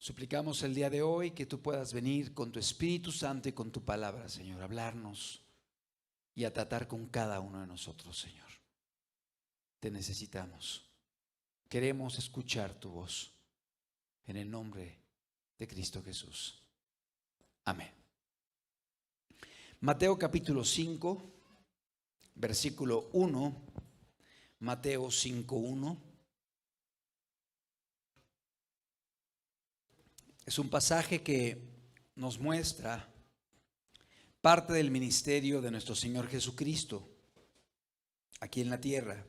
Suplicamos el día de hoy que tú puedas venir con tu Espíritu Santo y con tu palabra, Señor, a hablarnos y a tratar con cada uno de nosotros, Señor. Te necesitamos. Queremos escuchar tu voz en el nombre de Cristo Jesús. Amén. Mateo capítulo 5, versículo 1. Mateo 5:1. Es un pasaje que nos muestra parte del ministerio de nuestro Señor Jesucristo aquí en la tierra.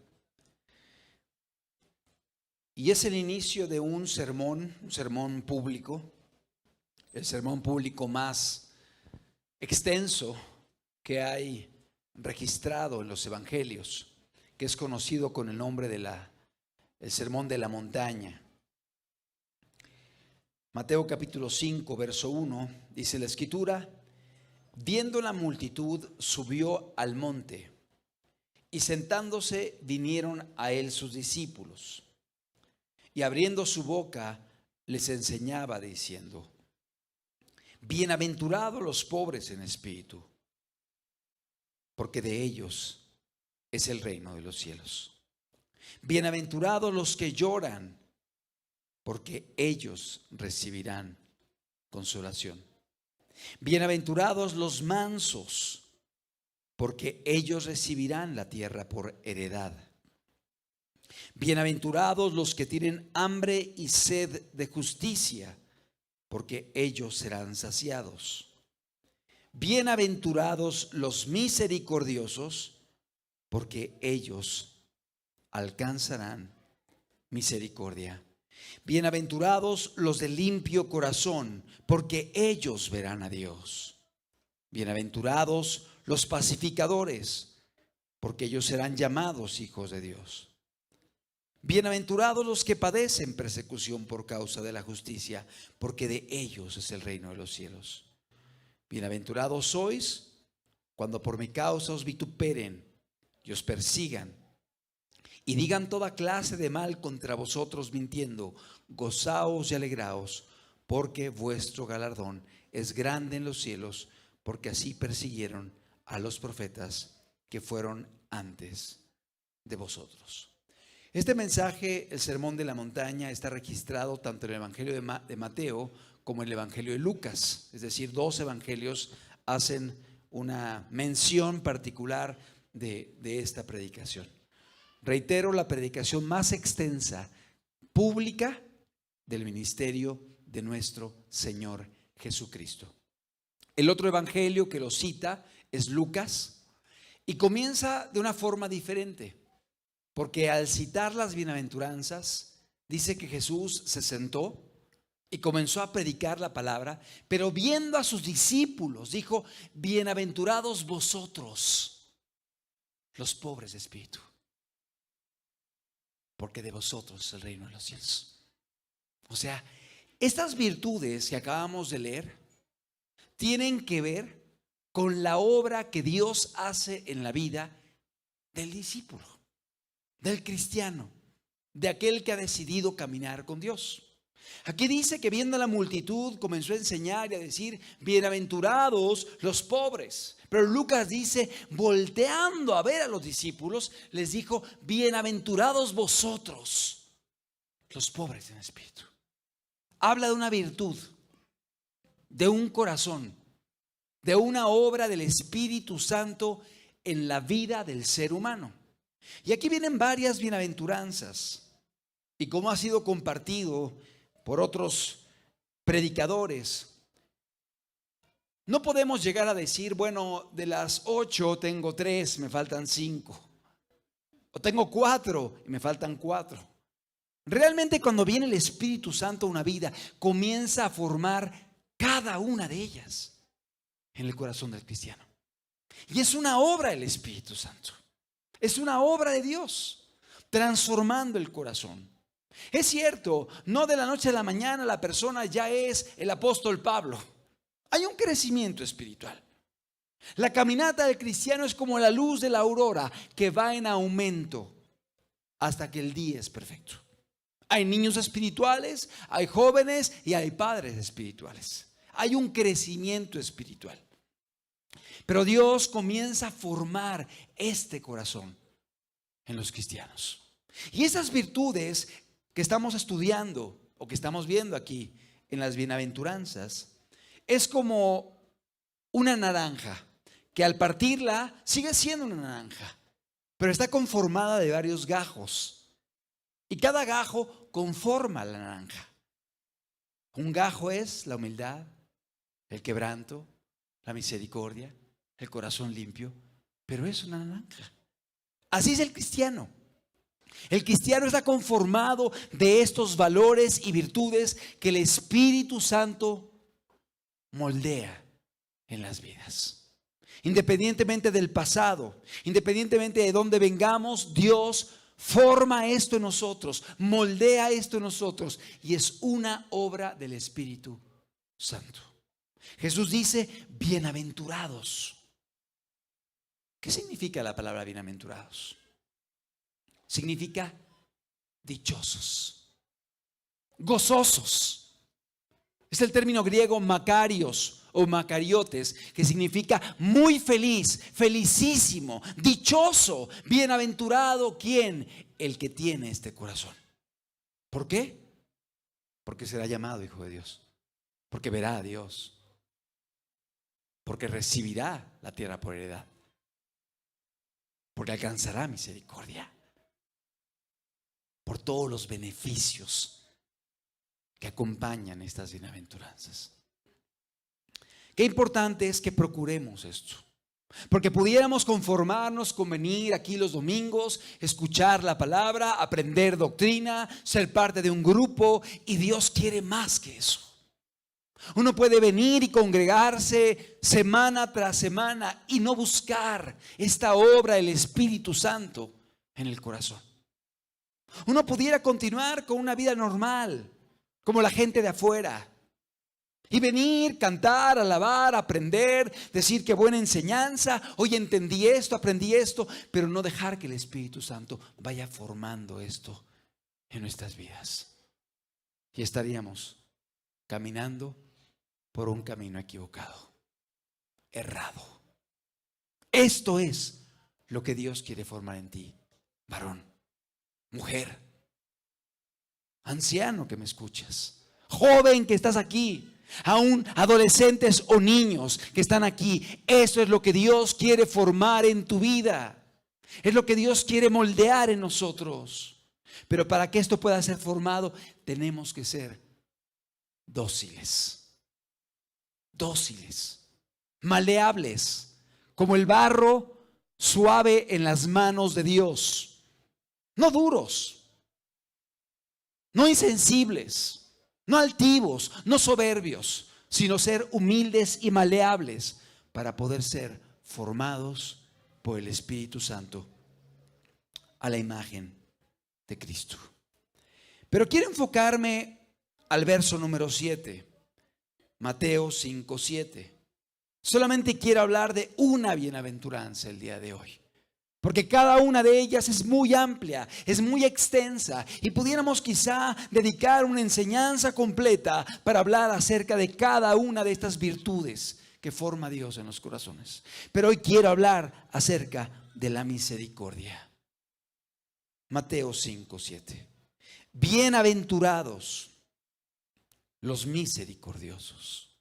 Y es el inicio de un sermón público, el sermón público más extenso que hay registrado en los evangelios, que es conocido con el nombre de el Sermón de la Montaña. Mateo capítulo 5, verso 1, dice la Escritura: viendo la multitud, subió al monte, y sentándose vinieron a él sus discípulos. Y abriendo su boca, les enseñaba diciendo: bienaventurados los pobres en espíritu, porque de ellos es el reino de los cielos. Bienaventurados los que lloran, porque ellos recibirán consolación. Bienaventurados los mansos, porque ellos recibirán la tierra por heredad. Bienaventurados los que tienen hambre y sed de justicia, porque ellos serán saciados. Bienaventurados los misericordiosos, porque ellos alcanzarán misericordia. Bienaventurados los de limpio corazón, porque ellos verán a Dios. Bienaventurados los pacificadores, porque ellos serán llamados hijos de Dios. Bienaventurados los que padecen persecución por causa de la justicia, porque de ellos es el reino de los cielos. Bienaventurados sois cuando por mi causa os vituperen y os persigan y digan toda clase de mal contra vosotros mintiendo. Gozaos y alegraos, porque vuestro galardón es grande en los cielos, porque así persiguieron a los profetas que fueron antes de vosotros. Este mensaje, el Sermón de la Montaña, está registrado tanto en el Evangelio de Mateo como en el Evangelio de Lucas. Es decir, dos evangelios hacen una mención particular de esta predicación. Reitero, la predicación más extensa, pública, del ministerio de nuestro Señor Jesucristo. El otro evangelio que lo cita es Lucas, y comienza de una forma diferente, porque al citar las bienaventuranzas, dice que Jesús se sentó y comenzó a predicar la palabra, pero viendo a sus discípulos, dijo: bienaventurados vosotros, los pobres de espíritu, porque de vosotros es el reino de los cielos. O sea, estas virtudes que acabamos de leer tienen que ver con la obra que Dios hace en la vida del discípulo, del cristiano, de aquel que ha decidido caminar con Dios. Aquí dice que viendo a la multitud comenzó a enseñar y a decir: bienaventurados los pobres. Pero Lucas dice, volteando a ver a los discípulos, les dijo: bienaventurados vosotros, los pobres en espíritu. Habla de una virtud, de un corazón, de una obra del Espíritu Santo en la vida del ser humano. Y aquí vienen varias bienaventuranzas, y como ha sido compartido por otros predicadores, no podemos llegar a decir: bueno, de las 8 tengo 3, me faltan 5, o tengo 4 y me faltan 4. Realmente, cuando viene el Espíritu Santo a una vida, comienza a formar cada una de ellas en el corazón del cristiano. Y es una obra del Espíritu Santo, es una obra de Dios transformando el corazón. Es cierto, no de la noche a la mañana la persona ya es el apóstol Pablo. Hay un crecimiento espiritual. La caminata del cristiano es como la luz de la aurora, que va en aumento hasta que el día es perfecto. Hay niños espirituales, hay jóvenes y hay padres espirituales. Hay un crecimiento espiritual. Pero Dios comienza a formar este corazón en los cristianos. Y esas virtudes que estamos estudiando o que estamos viendo aquí en las bienaventuranzas es como una naranja que al partirla sigue siendo una naranja, pero está conformada de varios gajos. Y cada gajo conforma la naranja. Un gajo es la humildad, el quebranto, la misericordia, el corazón limpio, pero es una naranja. Así es el cristiano. El cristiano está conformado de estos valores y virtudes que el Espíritu Santo moldea en las vidas. Independientemente del pasado, independientemente de dónde vengamos, Dios forma esto en nosotros, moldea esto en nosotros, y es una obra del Espíritu Santo. Jesús dice, bienaventurados. ¿Qué significa la palabra bienaventurados? Significa dichosos, gozosos. Es el término griego makarios o macariotes, que significa muy feliz, felicísimo, dichoso, bienaventurado. ¿Quién? El que tiene este corazón. ¿Por qué? Porque será llamado hijo de Dios, porque verá a Dios, porque recibirá la tierra por heredad, porque alcanzará misericordia, por todos los beneficios que acompañan estas bienaventuranzas. Qué importante es que procuremos esto, porque pudiéramos conformarnos con venir aquí los domingos, escuchar la palabra, aprender doctrina, ser parte de un grupo, y Dios quiere más que eso. Uno puede venir y congregarse semana tras semana y no buscar esta obra del Espíritu Santo en el corazón. Uno pudiera continuar con una vida normal, como la gente de afuera, y venir, cantar, alabar, aprender, decir qué buena enseñanza, hoy entendí esto, aprendí esto, pero no dejar que el Espíritu Santo vaya formando esto en nuestras vidas. Y estaríamos caminando por un camino equivocado, errado. Esto es lo que Dios quiere formar en ti, varón, mujer, anciano que me escuchas, joven que estás aquí, aún adolescentes o niños que están aquí. Eso es lo que Dios quiere formar en tu vida. Es lo que Dios quiere moldear en nosotros. Pero para que esto pueda ser formado, tenemos que ser dóciles, maleables, como el barro suave en las manos de Dios. No duros, no insensibles, no altivos, no soberbios, sino ser humildes y maleables para poder ser formados por el Espíritu Santo a la imagen de Cristo. Pero quiero enfocarme al verso número 7, Mateo 5:7. Solamente quiero hablar de una bienaventuranza el día de hoy, porque cada una de ellas es muy amplia, es muy extensa, y pudiéramos quizá dedicar una enseñanza completa para hablar acerca de cada una de estas virtudes que forma Dios en los corazones. Pero hoy quiero hablar acerca de la misericordia. Mateo 5:7. Bienaventurados los misericordiosos,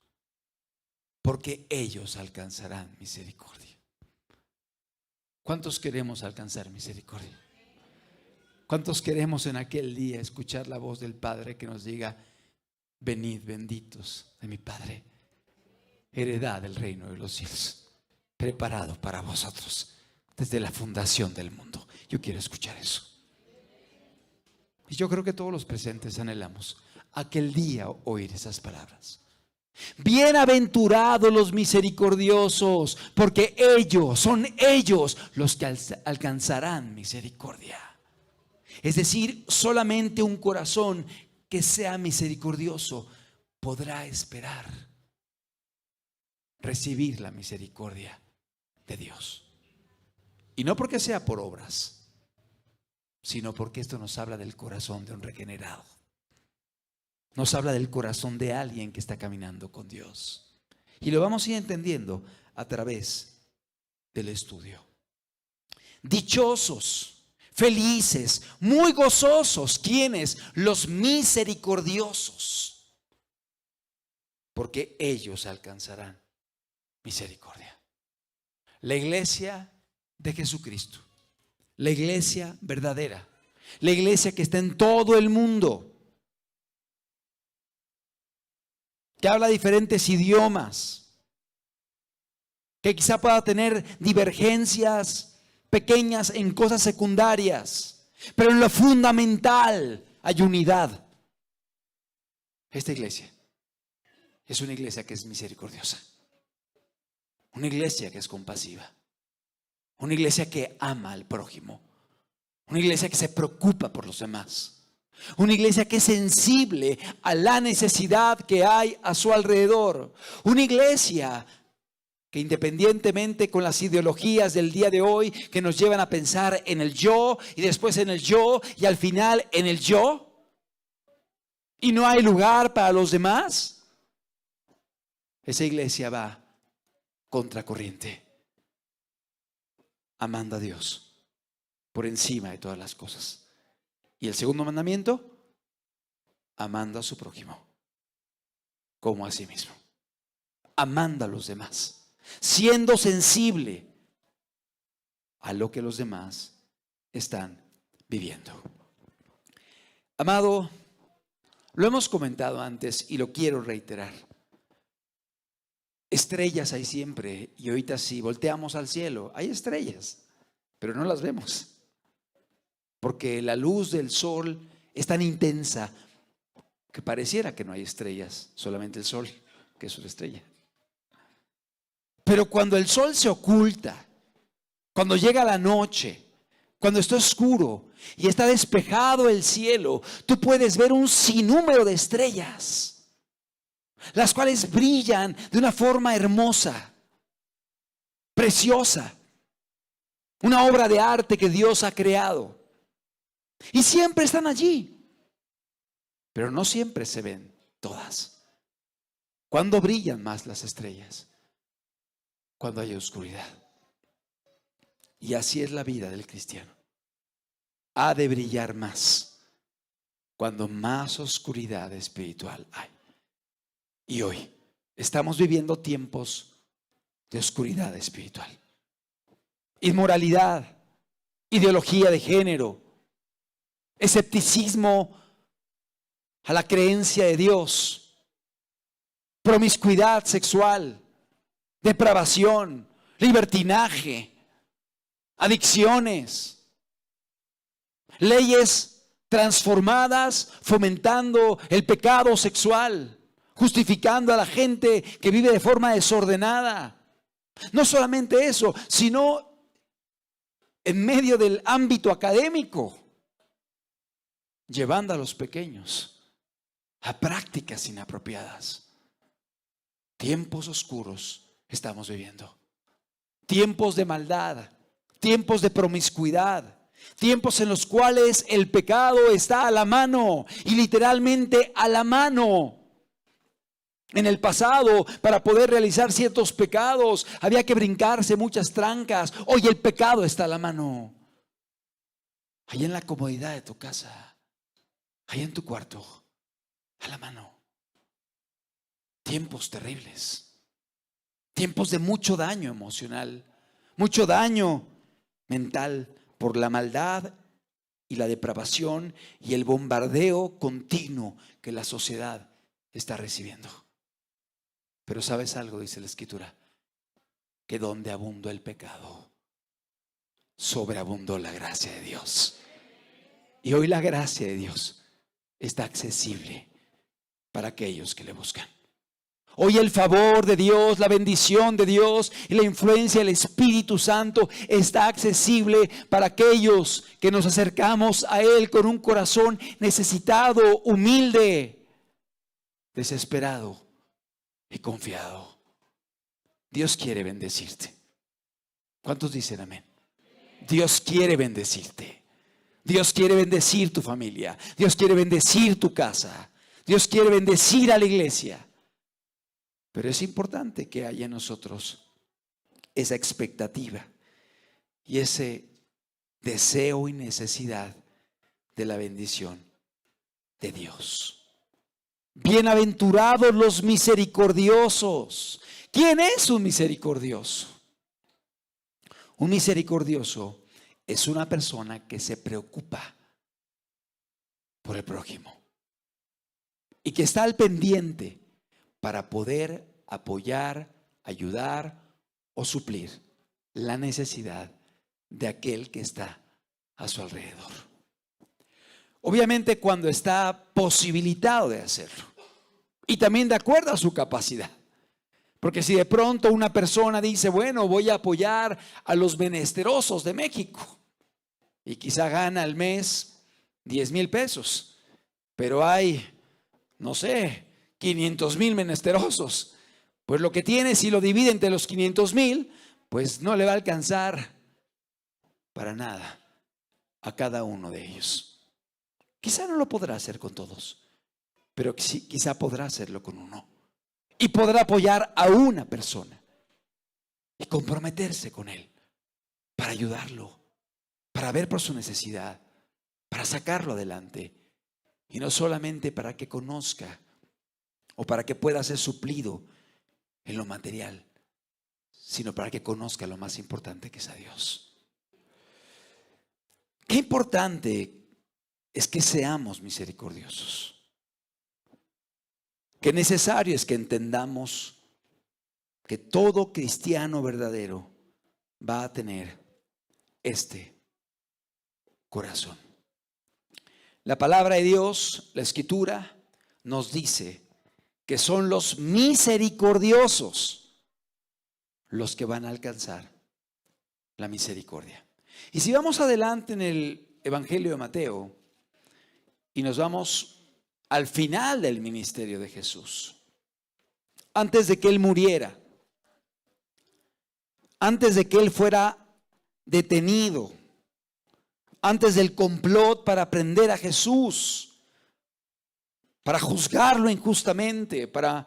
porque ellos alcanzarán misericordia. ¿Cuántos queremos alcanzar misericordia? ¿Cuántos queremos en aquel día escuchar la voz del Padre que nos diga: venid benditos de mi Padre, heredad del reino de los cielos, preparado para vosotros desde la fundación del mundo? Yo quiero escuchar eso. Y yo creo que todos los presentes anhelamos aquel día oír esas palabras. Bienaventurados los misericordiosos, porque son ellos los que alcanzarán misericordia. Es decir, solamente un corazón que sea misericordioso podrá esperar recibir la misericordia de Dios. Y no porque sea por obras, sino porque esto nos habla del corazón de un regenerado. Nos habla del corazón de alguien que está caminando con Dios. Y lo vamos a ir entendiendo a través del estudio. Dichosos, felices, muy gozosos, ¿quiénes? Los misericordiosos, porque ellos alcanzarán misericordia. La iglesia de Jesucristo, la iglesia verdadera, la iglesia que está en todo el mundo, que habla diferentes idiomas, que quizá pueda tener divergencias pequeñas en cosas secundarias, pero en lo fundamental hay unidad. Esta iglesia es una iglesia que es misericordiosa, una iglesia que es compasiva, una iglesia que ama al prójimo, una iglesia que se preocupa por los demás, una iglesia que es sensible a la necesidad que hay a su alrededor, una iglesia que independientemente con las ideologías del día de hoy que nos llevan a pensar en el yo y después en el yo y al final en el yo y no hay lugar para los demás, esa iglesia va contracorriente, amando a Dios por encima de todas las cosas. Y el segundo mandamiento, amando a su prójimo como a sí mismo, amando a los demás, siendo sensible a lo que los demás están viviendo. Amado, lo hemos comentado antes y lo quiero reiterar. Estrellas hay siempre, y ahorita si volteamos al cielo, hay estrellas, pero no las vemos, porque la luz del sol es tan intensa que pareciera que no hay estrellas, solamente el sol, que es una estrella. Pero cuando el sol se oculta, cuando llega la noche, cuando está oscuro y está despejado el cielo, tú puedes ver un sinnúmero de estrellas, las cuales brillan de una forma hermosa, preciosa, una obra de arte que Dios ha creado. Y siempre están allí, pero no siempre se ven todas. ¿Cuándo brillan más las estrellas? Cuando hay oscuridad. Y así es la vida del cristiano. Ha de brillar más cuando más oscuridad espiritual hay. Y hoy estamos viviendo tiempos de oscuridad espiritual. Inmoralidad, ideología de género, escepticismo a la creencia de Dios, promiscuidad sexual, depravación, libertinaje, adicciones, leyes transformadas fomentando el pecado sexual, justificando a la gente que vive de forma desordenada. No solamente eso, sino en medio del ámbito académico, llevando a los pequeños a prácticas inapropiadas. Tiempos oscuros estamos viviendo. Tiempos de maldad, tiempos de promiscuidad, tiempos en los cuales el pecado está a la mano y literalmente a la mano. En el pasado, para poder realizar ciertos pecados, había que brincarse muchas trancas. Hoy el pecado está a la mano. Ahí en la comodidad de tu casa, ahí en tu cuarto, a la mano. Tiempos terribles, tiempos de mucho daño emocional, mucho daño mental por la maldad y la depravación y el bombardeo continuo que la sociedad está recibiendo. Pero ¿sabes algo? Dice la Escritura, que donde abundó el pecado, sobreabundó la gracia de Dios. Y hoy la gracia de Dios está accesible para aquellos que le buscan. Hoy el favor de Dios, la bendición de Dios y la influencia del Espíritu Santo está accesible para aquellos que nos acercamos a Él con un corazón necesitado, humilde, desesperado y confiado. Dios quiere bendecirte. ¿Cuántos dicen amén? Dios quiere bendecirte. Dios quiere bendecir tu familia. Dios quiere bendecir tu casa. Dios quiere bendecir a la iglesia. Pero es importante que haya en nosotros esa expectativa y ese deseo y necesidad de la bendición de Dios. Bienaventurados los misericordiosos. ¿Quién es un misericordioso? Un misericordioso es una persona que se preocupa por el prójimo y que está al pendiente para poder apoyar, ayudar o suplir la necesidad de aquel que está a su alrededor. Obviamente cuando está posibilitado de hacerlo y también de acuerdo a su capacidad. Porque si de pronto una persona dice, bueno, voy a apoyar a los menesterosos de México y quizá gana al mes 10,000 pesos, pero hay, no sé, 500,000 menesterosos, pues lo que tiene, si lo divide entre los 500,000, pues no le va a alcanzar para nada a cada uno de ellos. Quizá no lo podrá hacer con todos, pero quizá podrá hacerlo con uno. Y podrá apoyar a una persona y comprometerse con él para ayudarlo, para ver por su necesidad, para sacarlo adelante. Y no solamente para que conozca o para que pueda ser suplido en lo material, sino para que conozca lo más importante, que es a Dios. Qué importante es que seamos misericordiosos. Qué necesario es que entendamos que todo cristiano verdadero va a tener este corazón. La palabra de Dios, la Escritura, nos dice que son los misericordiosos los que van a alcanzar la misericordia. Y si vamos adelante en el Evangelio de Mateo y nos vamos al final del ministerio de Jesús, antes de que Él muriera, antes de que Él fuera detenido, antes del complot para prender a Jesús, para juzgarlo injustamente, para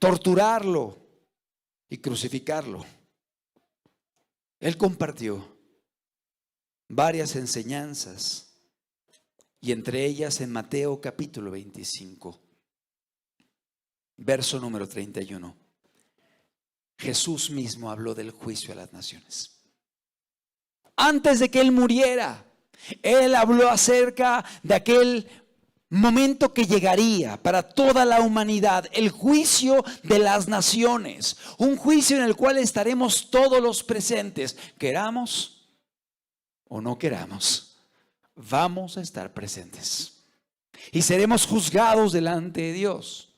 torturarlo y crucificarlo, Él compartió varias enseñanzas. Y entre ellas en Mateo capítulo 25, verso número 31, Jesús mismo habló del juicio a las naciones. Antes de que Él muriera, Él habló acerca de aquel momento que llegaría para toda la humanidad, el juicio de las naciones, un juicio en el cual estaremos todos los presentes, queramos o no queramos. Vamos a estar presentes y seremos juzgados delante de Dios.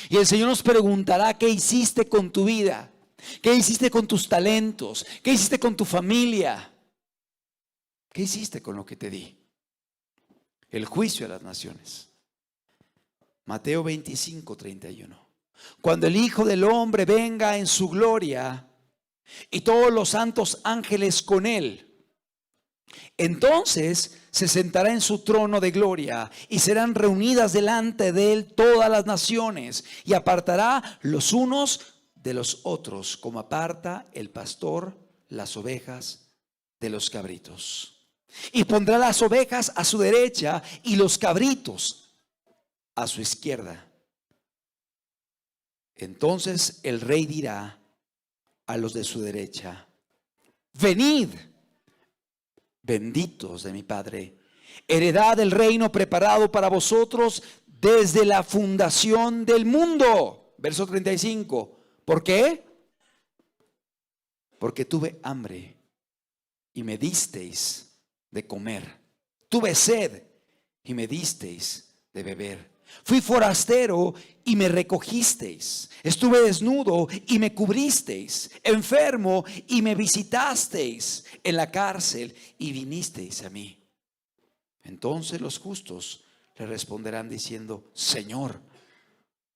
Y el Señor nos preguntará: ¿qué hiciste con tu vida? ¿Qué hiciste con tus talentos? ¿Qué hiciste con tu familia? ¿Qué hiciste con lo que te di? El juicio a las naciones. Mateo 25, 31. Cuando el Hijo del Hombre venga en su gloria y todos los santos ángeles con Él, entonces se sentará en su trono de gloria y serán reunidas delante de Él todas las naciones, y apartará los unos de los otros, como aparta el pastor las ovejas de los cabritos. Y pondrá las ovejas a su derecha y los cabritos a su izquierda. Entonces el rey dirá a los de su derecha: venid, benditos de mi Padre, heredad del reino preparado para vosotros desde la fundación del mundo. Verso 35. ¿Por qué? Porque tuve hambre y me disteis de comer. Tuve sed y me disteis de beber. Fui forastero y me recogisteis. Estuve desnudo y me cubristeis. Enfermo y me visitasteis. En la cárcel y vinisteis a mí. Entonces los justos le responderán diciendo: Señor,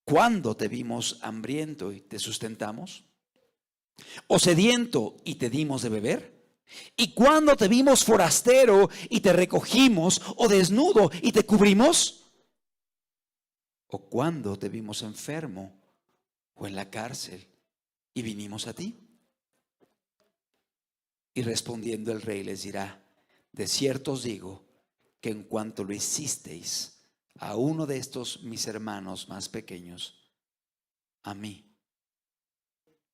¿cuándo te vimos hambriento y te sustentamos? ¿O sediento y te dimos de beber? ¿Y cuándo te vimos forastero y te recogimos, o desnudo y te cubrimos? ¿O cuándo te vimos enfermo o en la cárcel y vinimos a ti? Y respondiendo el rey les dirá: de cierto os digo que en cuanto lo hicisteis a uno de estos mis hermanos más pequeños, a mí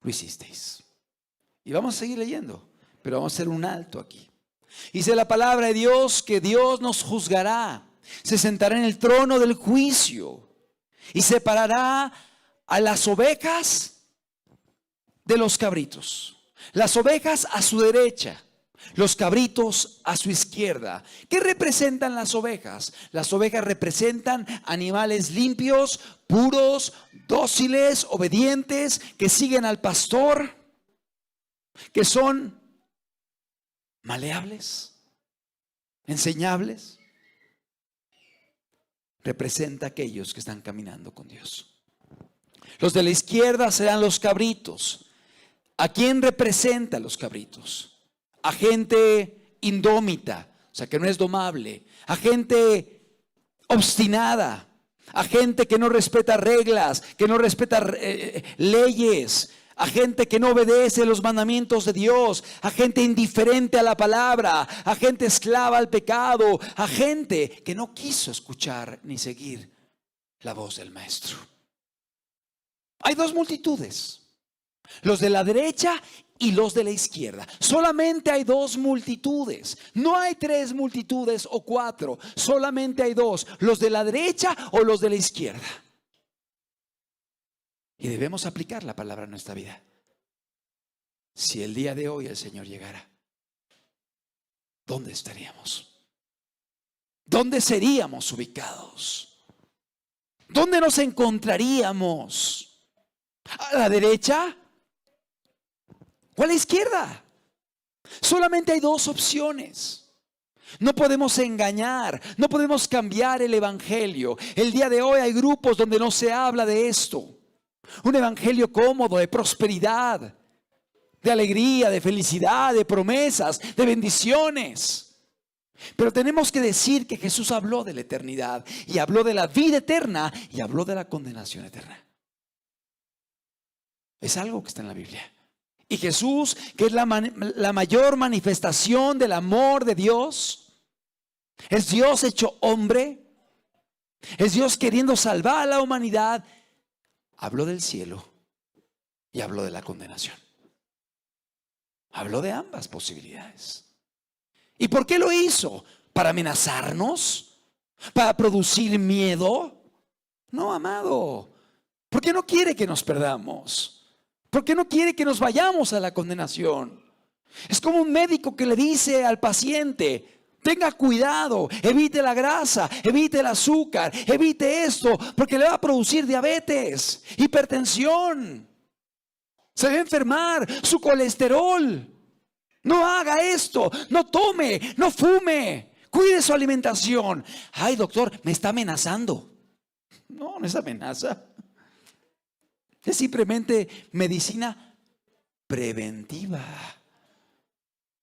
lo hicisteis. Y vamos a seguir leyendo, pero vamos a hacer un alto aquí. Dice la palabra de Dios que Dios nos juzgará, se sentará en el trono del juicio y separará a las ovejas de los cabritos. Las ovejas a su derecha, los cabritos a su izquierda. ¿Qué representan las ovejas? Las ovejas representan animales limpios, puros, dóciles, obedientes, que siguen al pastor, que son maleables, enseñables. Representa a aquellos que están caminando con Dios. Los de la izquierda serán los cabritos. ¿A quién representa los cabritos? A gente indómita, o sea que no es domable, a gente obstinada, a gente que no respeta reglas, que no respeta leyes, a gente que no obedece los mandamientos de Dios, a gente indiferente a la palabra, a gente esclava al pecado, a gente que no quiso escuchar ni seguir la voz del maestro. Hay dos multitudes: los de la derecha y los de la izquierda. Solamente hay dos multitudes. No hay tres multitudes o cuatro. Solamente hay dos: los de la derecha o los de la izquierda. Y debemos aplicar la palabra en nuestra vida. Si el día de hoy el Señor llegara, ¿dónde estaríamos? ¿Dónde seríamos ubicados? ¿Dónde nos encontraríamos? ¿A la derecha o a la izquierda? Solamente hay dos opciones. No podemos engañar, no podemos cambiar el evangelio. El día de hoy hay grupos donde no se habla de esto. Un evangelio cómodo, de prosperidad, de alegría, de felicidad, de promesas, de bendiciones. Pero tenemos que decir que Jesús habló de la eternidad, y habló de la vida eterna, y habló de la condenación eterna. Es algo que está en la Biblia. Y Jesús, que es la mayor manifestación del amor de Dios, es Dios hecho hombre, es Dios queriendo salvar a la humanidad, habló del cielo y habló de la condenación. Habló de ambas posibilidades. ¿Y por qué lo hizo? ¿Para amenazarnos? ¿Para producir miedo? No, amado. ¿Por qué no quiere que nos perdamos? ¿Por qué no quiere que nos vayamos a la condenación? Es como un médico que le dice al paciente: tenga cuidado, evite la grasa, evite el azúcar, evite esto, porque le va a producir diabetes, hipertensión, se va a enfermar, su colesterol. No haga esto, no tome, no fume, cuide su alimentación. Ay, doctor, me está amenazando. No, no es amenaza. Es simplemente medicina preventiva.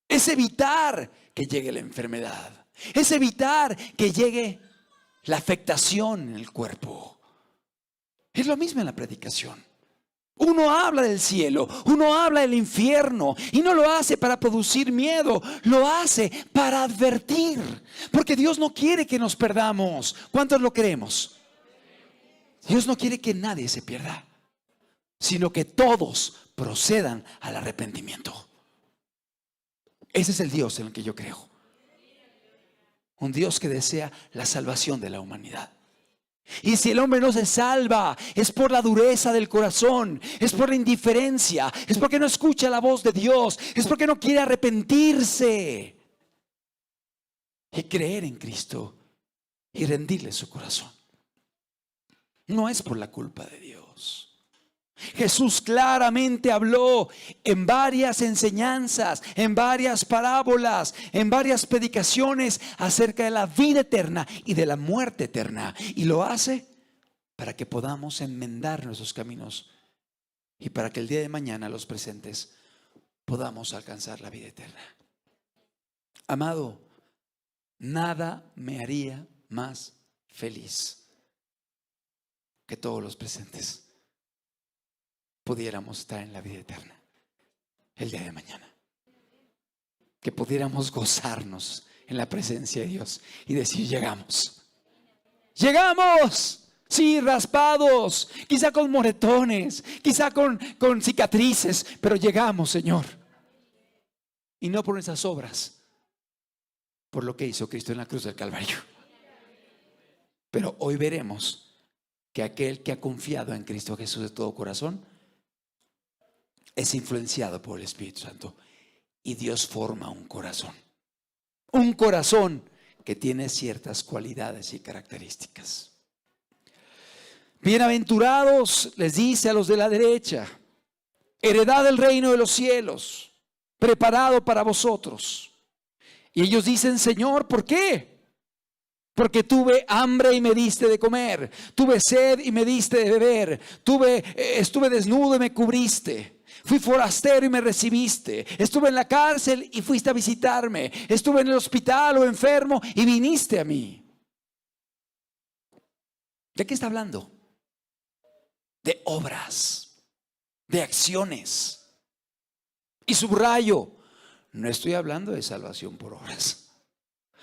Es evitar que llegue la enfermedad. Es evitar que llegue la afectación en el cuerpo. Es lo mismo en la predicación. Uno habla del cielo, uno habla del infierno, y no lo hace para producir miedo, lo hace para advertir, porque Dios no quiere que nos perdamos. ¿Cuántos lo creemos? Dios no quiere que nadie se pierda, sino que todos procedan al arrepentimiento. Ese es el Dios en el que yo creo. Un Dios que desea la salvación de la humanidad. Y si el hombre no se salva, es por la dureza del corazón, es por la indiferencia, es porque no escucha la voz de Dios, es porque no quiere arrepentirse y creer en Cristo y rendirle su corazón. No es por la culpa de Dios. Jesús claramente habló en varias enseñanzas, en varias parábolas, en varias predicaciones acerca de la vida eterna y de la muerte eterna. Y lo hace para que podamos enmendar nuestros caminos y para que el día de mañana, los presentes, podamos alcanzar la vida eterna. Amado, nada me haría más feliz que todos los presentes pudiéramos estar en la vida eterna el día de mañana. Que pudiéramos gozarnos en la presencia de Dios y decir: llegamos. Llegamos. Sí, raspados, quizá con moretones, quizá con cicatrices, pero llegamos, Señor. Y no por nuestras obras, por lo que hizo Cristo en la cruz del Calvario. Pero hoy veremos que aquel que ha confiado en Cristo Jesús de todo corazón es influenciado por el Espíritu Santo, y Dios forma un corazón que tiene ciertas cualidades y características. Bienaventurados, les dice a los de la derecha, heredad del reino de los cielos, preparado para vosotros. Y ellos dicen: Señor, ¿por qué? Porque tuve hambre y me diste de comer, tuve sed y me diste de beber, estuve desnudo y me cubriste, fui forastero y me recibiste, estuve en la cárcel y fuiste a visitarme, estuve en el hospital o enfermo y viniste a mí. ¿De qué está hablando? De obras, de acciones. Y subrayo, no estoy hablando de salvación por obras.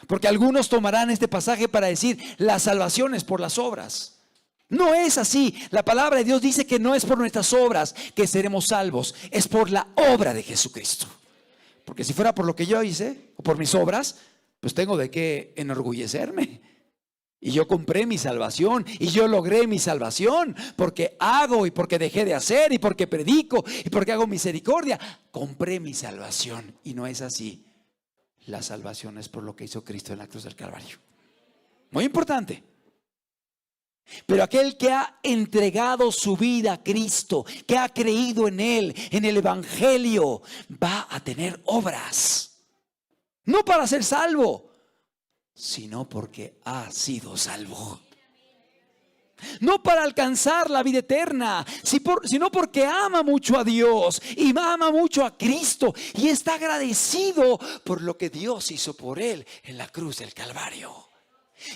Porque algunos tomarán este pasaje para decir: la salvación es por las obras. No es así. La palabra de Dios dice que no es por nuestras obras que seremos salvos, es por la obra de Jesucristo. Porque si fuera por lo que yo hice o por mis obras, pues tengo de qué enorgullecerme. Y yo compré mi salvación y yo logré mi salvación porque hago y porque dejé de hacer y porque predico y porque hago misericordia. Compré mi salvación, y no es así. La salvación es por lo que hizo Cristo en la cruz del Calvario. Muy importante. Pero aquel que ha entregado su vida a Cristo, que ha creído en Él, en el Evangelio, va a tener obras. No para ser salvo, sino porque ha sido salvo. No para alcanzar la vida eterna, sino porque ama mucho a Dios y ama mucho a Cristo y está agradecido por lo que Dios hizo por él en la cruz del Calvario.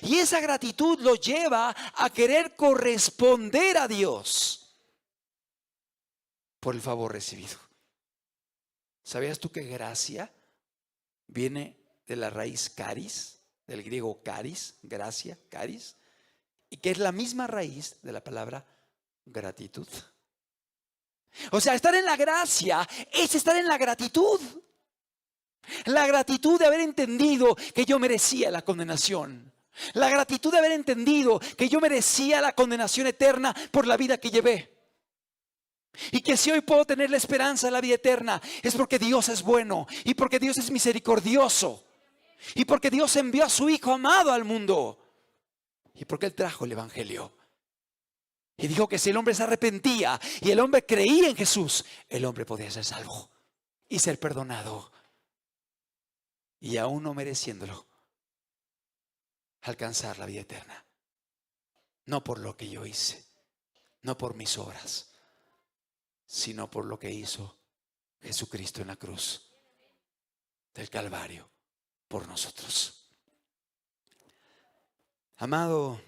Y esa gratitud lo lleva a querer corresponder a Dios por el favor recibido. ¿Sabías tú que gracia viene de la raíz caris, del griego caris, gracia, caris? Y que es la misma raíz de la palabra gratitud. O sea, estar en la gracia es estar en la gratitud. La gratitud de haber entendido que yo merecía la condenación. La gratitud de haber entendido que yo merecía la condenación eterna por la vida que llevé. Y que si hoy puedo tener la esperanza de la vida eterna, es porque Dios es bueno y porque Dios es misericordioso y porque Dios envió a su Hijo amado al mundo. Y porque Él trajo el Evangelio. Y dijo que si el hombre se arrepentía y el hombre creía en Jesús, el hombre podía ser salvo y ser perdonado. Y aún no mereciéndolo, alcanzar la vida eterna. No por lo que yo hice, no por mis obras, sino por lo que hizo Jesucristo en la cruz del Calvario por nosotros. Amado,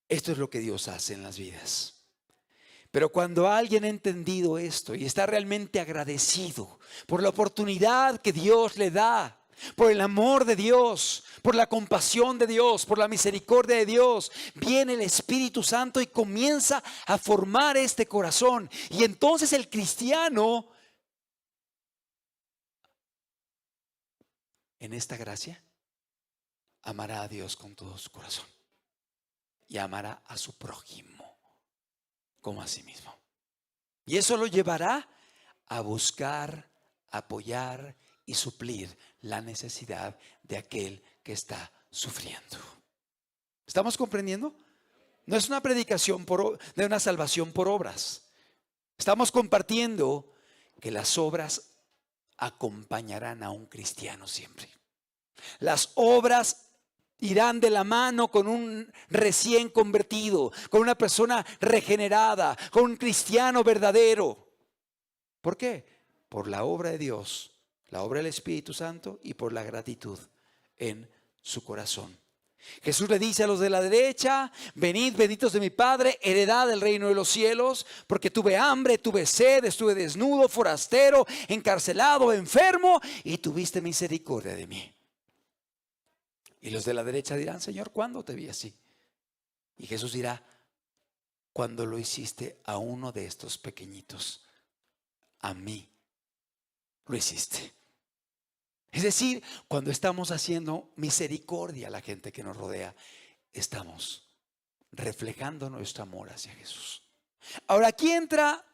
esto es lo que Dios hace en las vidas. Pero cuando alguien ha entendido esto y está realmente agradecido por la oportunidad que Dios le da, por el amor de Dios, por la compasión de Dios, por la misericordia de Dios, viene el Espíritu Santo y comienza a formar este corazón. Y entonces el cristiano, en esta gracia, amará a Dios con todo su corazón y amará a su prójimo como a sí mismo. Y eso lo llevará a buscar, apoyar y suplir la necesidad de aquel que está sufriendo. ¿Estamos comprendiendo? No es una predicación de una salvación por obras. Estamos compartiendo que las obras acompañarán a un cristiano siempre. Las obras irán de la mano con un recién convertido, con una persona regenerada, con un cristiano verdadero. ¿Por qué? Por la obra de Dios la obra del Espíritu Santo y por la gratitud en su corazón. Jesús le dice a los de la derecha: venid, benditos de mi Padre, heredad del reino de los cielos, porque tuve hambre, tuve sed, estuve desnudo, forastero, encarcelado, enfermo, y tuviste misericordia de mí. Y los de la derecha dirán: Señor, ¿cuándo te vi así? Y Jesús dirá: cuando lo hiciste a uno de estos pequeñitos, a mí lo hiciste. Es decir, cuando estamos haciendo misericordia a la gente que nos rodea, estamos reflejando nuestro amor hacia Jesús. Ahora, aquí entra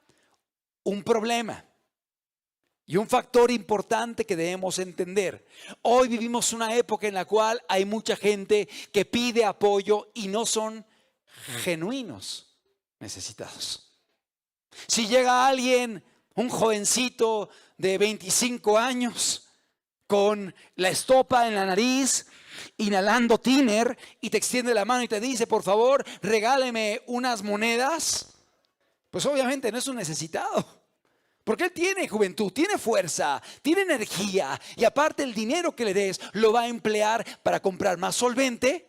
un problema y un factor importante que debemos entender. Hoy vivimos una época en la cual hay mucha gente que pide apoyo y no son genuinos necesitados. Si llega alguien, un jovencito de 25 años, con la estopa en la nariz, inhalando tiner, y te extiende la mano y te dice: por favor, regáleme unas monedas, pues obviamente no es un necesitado, porque él tiene juventud, tiene fuerza, tiene energía, y aparte el dinero que le des lo va a emplear para comprar más solvente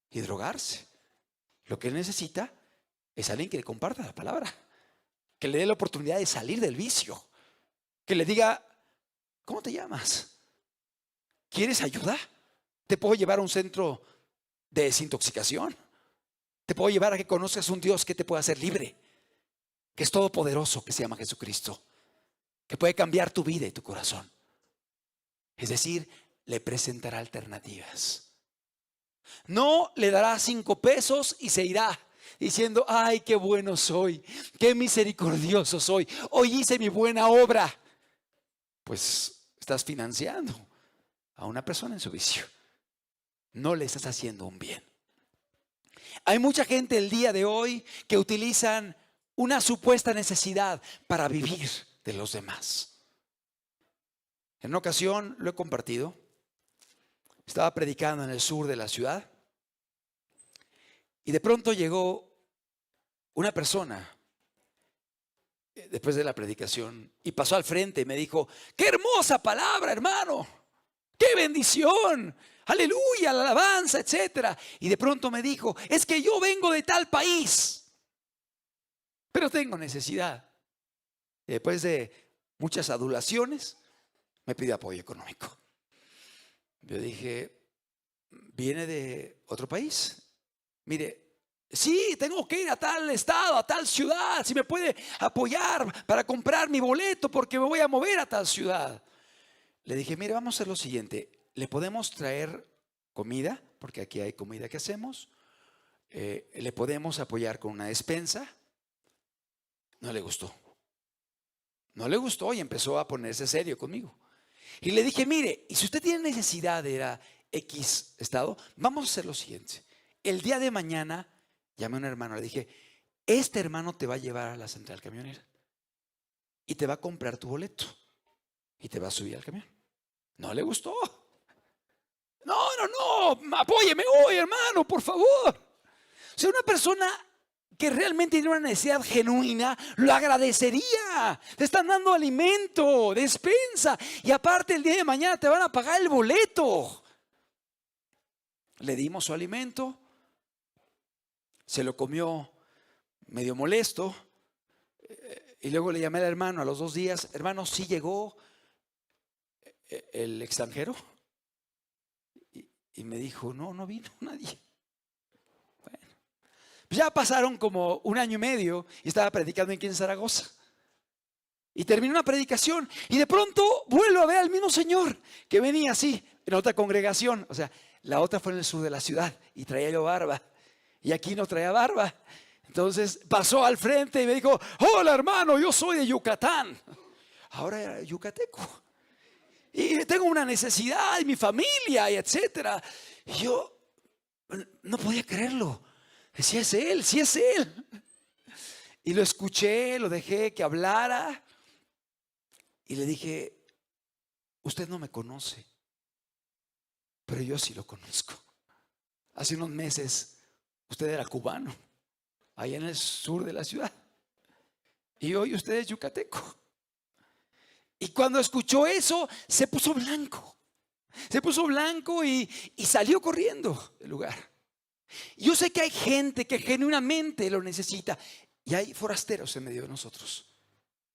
y drogarse. Lo que él necesita es alguien que le comparta la palabra, que le dé la oportunidad de salir del vicio, que le diga: ¿cómo te llamas? ¿Quieres ayuda? Te puedo llevar a un centro de desintoxicación. Te puedo llevar a que conozcas un Dios que te pueda hacer libre, que es todopoderoso, que se llama Jesucristo, que puede cambiar tu vida y tu corazón. Es decir, le presentará alternativas. No le dará 5 pesos y se irá diciendo: ay, qué bueno soy, qué misericordioso soy, hoy hice mi buena obra. Pues estás financiando a una persona en su vicio. No le estás haciendo un bien. Hay mucha gente el día de hoy que utilizan una supuesta necesidad para vivir de los demás. En una ocasión lo he compartido. Estaba predicando en el sur de la ciudad y de pronto llegó una persona después de la predicación y pasó al frente y me dijo: qué hermosa palabra, hermano, qué bendición, aleluya, la alabanza, etcétera. Y de pronto me dijo: es que yo vengo de tal país, pero tengo necesidad. Y después de muchas adulaciones me pidió apoyo económico. Yo dije: ¿viene de otro país? Mire, sí, tengo que ir a tal estado, a tal ciudad, si me puede apoyar para comprar mi boleto porque me voy a mover a tal ciudad. Le dije: mire, vamos a hacer lo siguiente, le podemos traer comida, porque aquí hay comida que hacemos, le podemos apoyar con una despensa. No le gustó. No le gustó y empezó a ponerse serio conmigo. Y le dije: mire, y si usted tiene necesidad de ir a X estado, vamos a hacer lo siguiente. El día de mañana llamé a un hermano, le dije: este hermano te va a llevar a la central camionera y te va a comprar tu boleto y te va a subir al camión. No le gustó. No, apóyeme hoy, hermano, por favor. O sea, una persona que realmente tiene una necesidad genuina lo agradecería. Te están dando alimento, despensa, y aparte el día de mañana te van a pagar el boleto. Le dimos su alimento, se lo comió medio molesto, y luego le llamé al hermano a los 2 días: hermano, ¿sí llegó el extranjero? Y me dijo: no vino nadie. Bueno, pues ya pasaron como 1 año y medio y estaba predicando aquí en Zaragoza. Y terminó una predicación y de pronto vuelvo a ver al mismo señor que venía así en otra congregación. O sea, la otra fue en el sur de la ciudad y traía yo barba y aquí no traía barba. Entonces pasó al frente y me dijo: hola, hermano, yo soy de Yucatán. Ahora era yucateco. Y tengo una necesidad, y mi familia, y etcétera. Y yo no podía creerlo. Decía: es él, sí es él. Y lo escuché, lo dejé que hablara. Y le dije: usted no me conoce, pero yo sí lo conozco. Hace unos meses usted era cubano, allá en el sur de la ciudad, y hoy usted es yucateco. Y cuando escuchó eso, se puso blanco. Se puso blanco y salió corriendo del lugar. Yo sé que hay gente que genuinamente lo necesita. Y hay forasteros en medio de nosotros.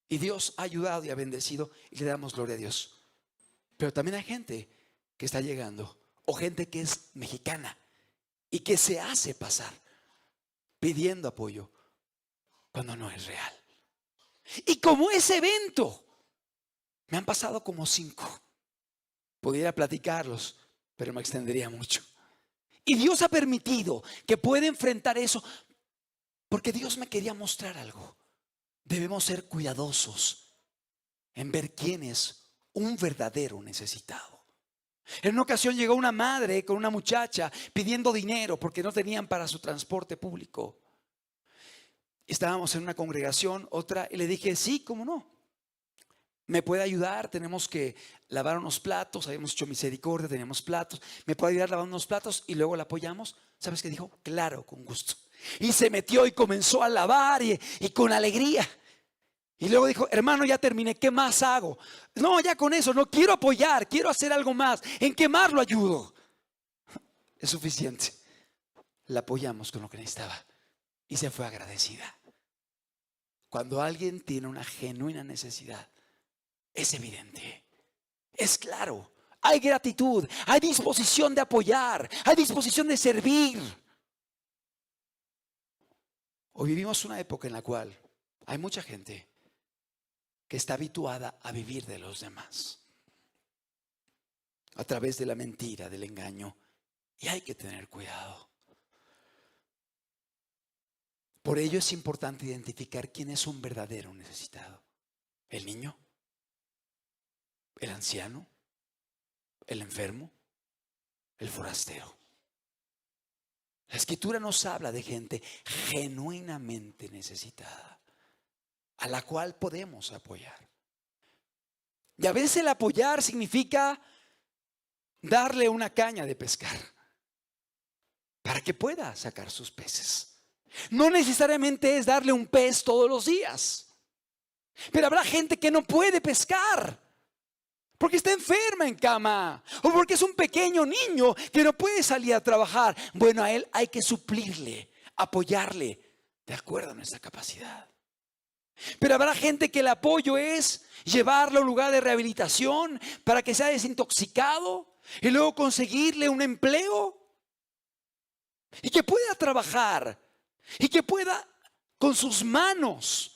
Y Dios ha ayudado y ha bendecido y le damos gloria a Dios. Pero también hay gente que está llegando, o gente que es mexicana y que se hace pasar pidiendo apoyo cuando no es real. Y como ese evento, me han pasado como 5. Pudiera platicarlos, pero me extendería mucho. Y Dios ha permitido que pueda enfrentar eso, porque Dios me quería mostrar algo. Debemos ser cuidadosos en ver quién es un verdadero necesitado. En una ocasión llegó una madre con una muchacha pidiendo dinero porque no tenían para su transporte público. Estábamos en una congregación, otra, y le dije, sí, ¿cómo no? ¿Me puede ayudar? Tenemos que lavar unos platos, habíamos hecho misericordia, teníamos platos. ¿Me puede ayudar lavando unos platos? Y luego la apoyamos. ¿Sabes qué dijo? Claro, con gusto. Y se metió y comenzó a lavar y con alegría. Y luego dijo, hermano, ya terminé, ¿qué más hago? No, ya con eso, no quiero apoyar, quiero hacer algo más. ¿En qué más lo ayudo? Es suficiente. La apoyamos con lo que necesitaba y se fue agradecida. Cuando alguien tiene una genuina necesidad, es evidente, es claro. Hay gratitud, hay disposición de apoyar, hay disposición de servir. Hoy vivimos una época en la cual hay mucha gente que está habituada a vivir de los demás a través de la mentira, del engaño, y hay que tener cuidado. Por ello es importante identificar quién es un verdadero necesitado. El niño, el anciano, el enfermo, el forastero. La Escritura nos habla de gente genuinamente necesitada, a la cual podemos apoyar. Y a veces el apoyar significa darle una caña de pescar para que pueda sacar sus peces. No necesariamente es darle un pez todos los días, pero habrá gente que no puede pescar porque está enferma en cama, o porque es un pequeño niño que no puede salir a trabajar. Bueno, a él hay que suplirle, apoyarle de acuerdo a nuestra capacidad. Pero habrá gente que el apoyo es llevarlo a un lugar de rehabilitación para que sea desintoxicado y luego conseguirle un empleo y que pueda trabajar y que pueda con sus manos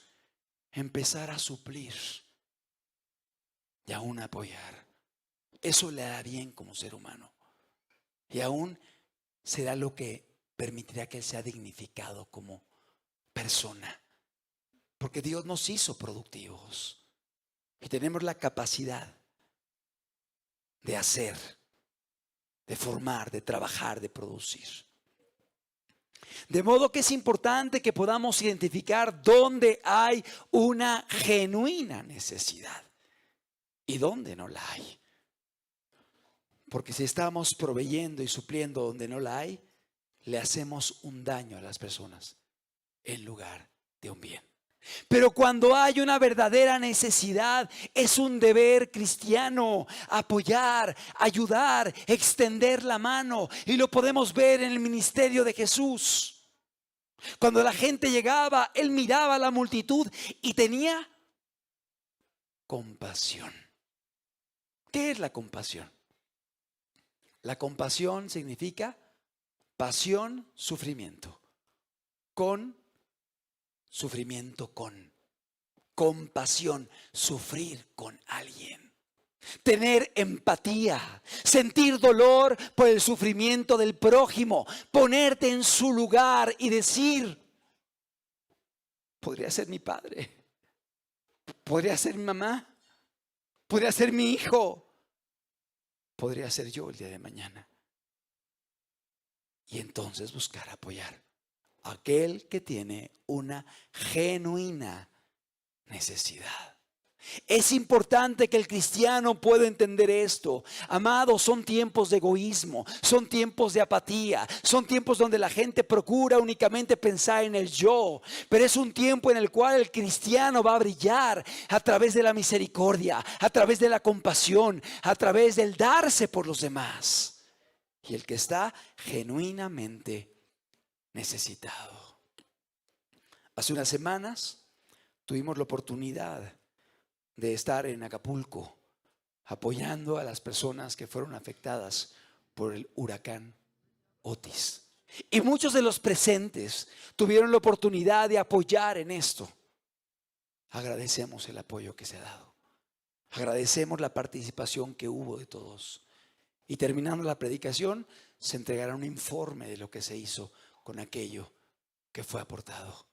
empezar a suplir y aún apoyar. Eso le hará bien como ser humano y aún será lo que permitirá que él sea dignificado como persona. Porque Dios nos hizo productivos y tenemos la capacidad de hacer, de formar, de trabajar, de producir. De modo que es importante que podamos identificar dónde hay una genuina necesidad y dónde no la hay. Porque si estamos proveyendo y supliendo donde no la hay, le hacemos un daño a las personas en lugar de un bien. Pero cuando hay una verdadera necesidad, es un deber cristiano apoyar, ayudar, extender la mano. Y lo podemos ver en el ministerio de Jesús. Cuando la gente llegaba, él miraba a la multitud y tenía compasión. ¿Qué es la compasión? La compasión significa pasión, sufrimiento. Con sufrimiento, con compasión, sufrir con alguien. Tener empatía, sentir dolor por el sufrimiento del prójimo, ponerte en su lugar y decir, podría ser mi padre, podría ser mi mamá, podría ser mi hijo, podría ser yo el día de mañana. Y entonces buscar apoyar a aquel que tiene una genuina necesidad. Es importante que el cristiano pueda entender esto. Amados, son tiempos de egoísmo, son tiempos de apatía, son tiempos donde la gente procura únicamente pensar en el yo. Pero es un tiempo en el cual el cristiano va a brillar a través de la misericordia, a través de la compasión, a través del darse por los demás. Y el que está genuinamente necesitado. Hace unas semanas tuvimos la oportunidad de estar en Acapulco apoyando a las personas que fueron afectadas por el huracán Otis. Y muchos de los presentes tuvieron la oportunidad de apoyar en esto. Agradecemos el apoyo que se ha dado. Agradecemos la participación que hubo de todos. Y terminando la predicación, se entregará un informe de lo que se hizo con aquello que fue aportado.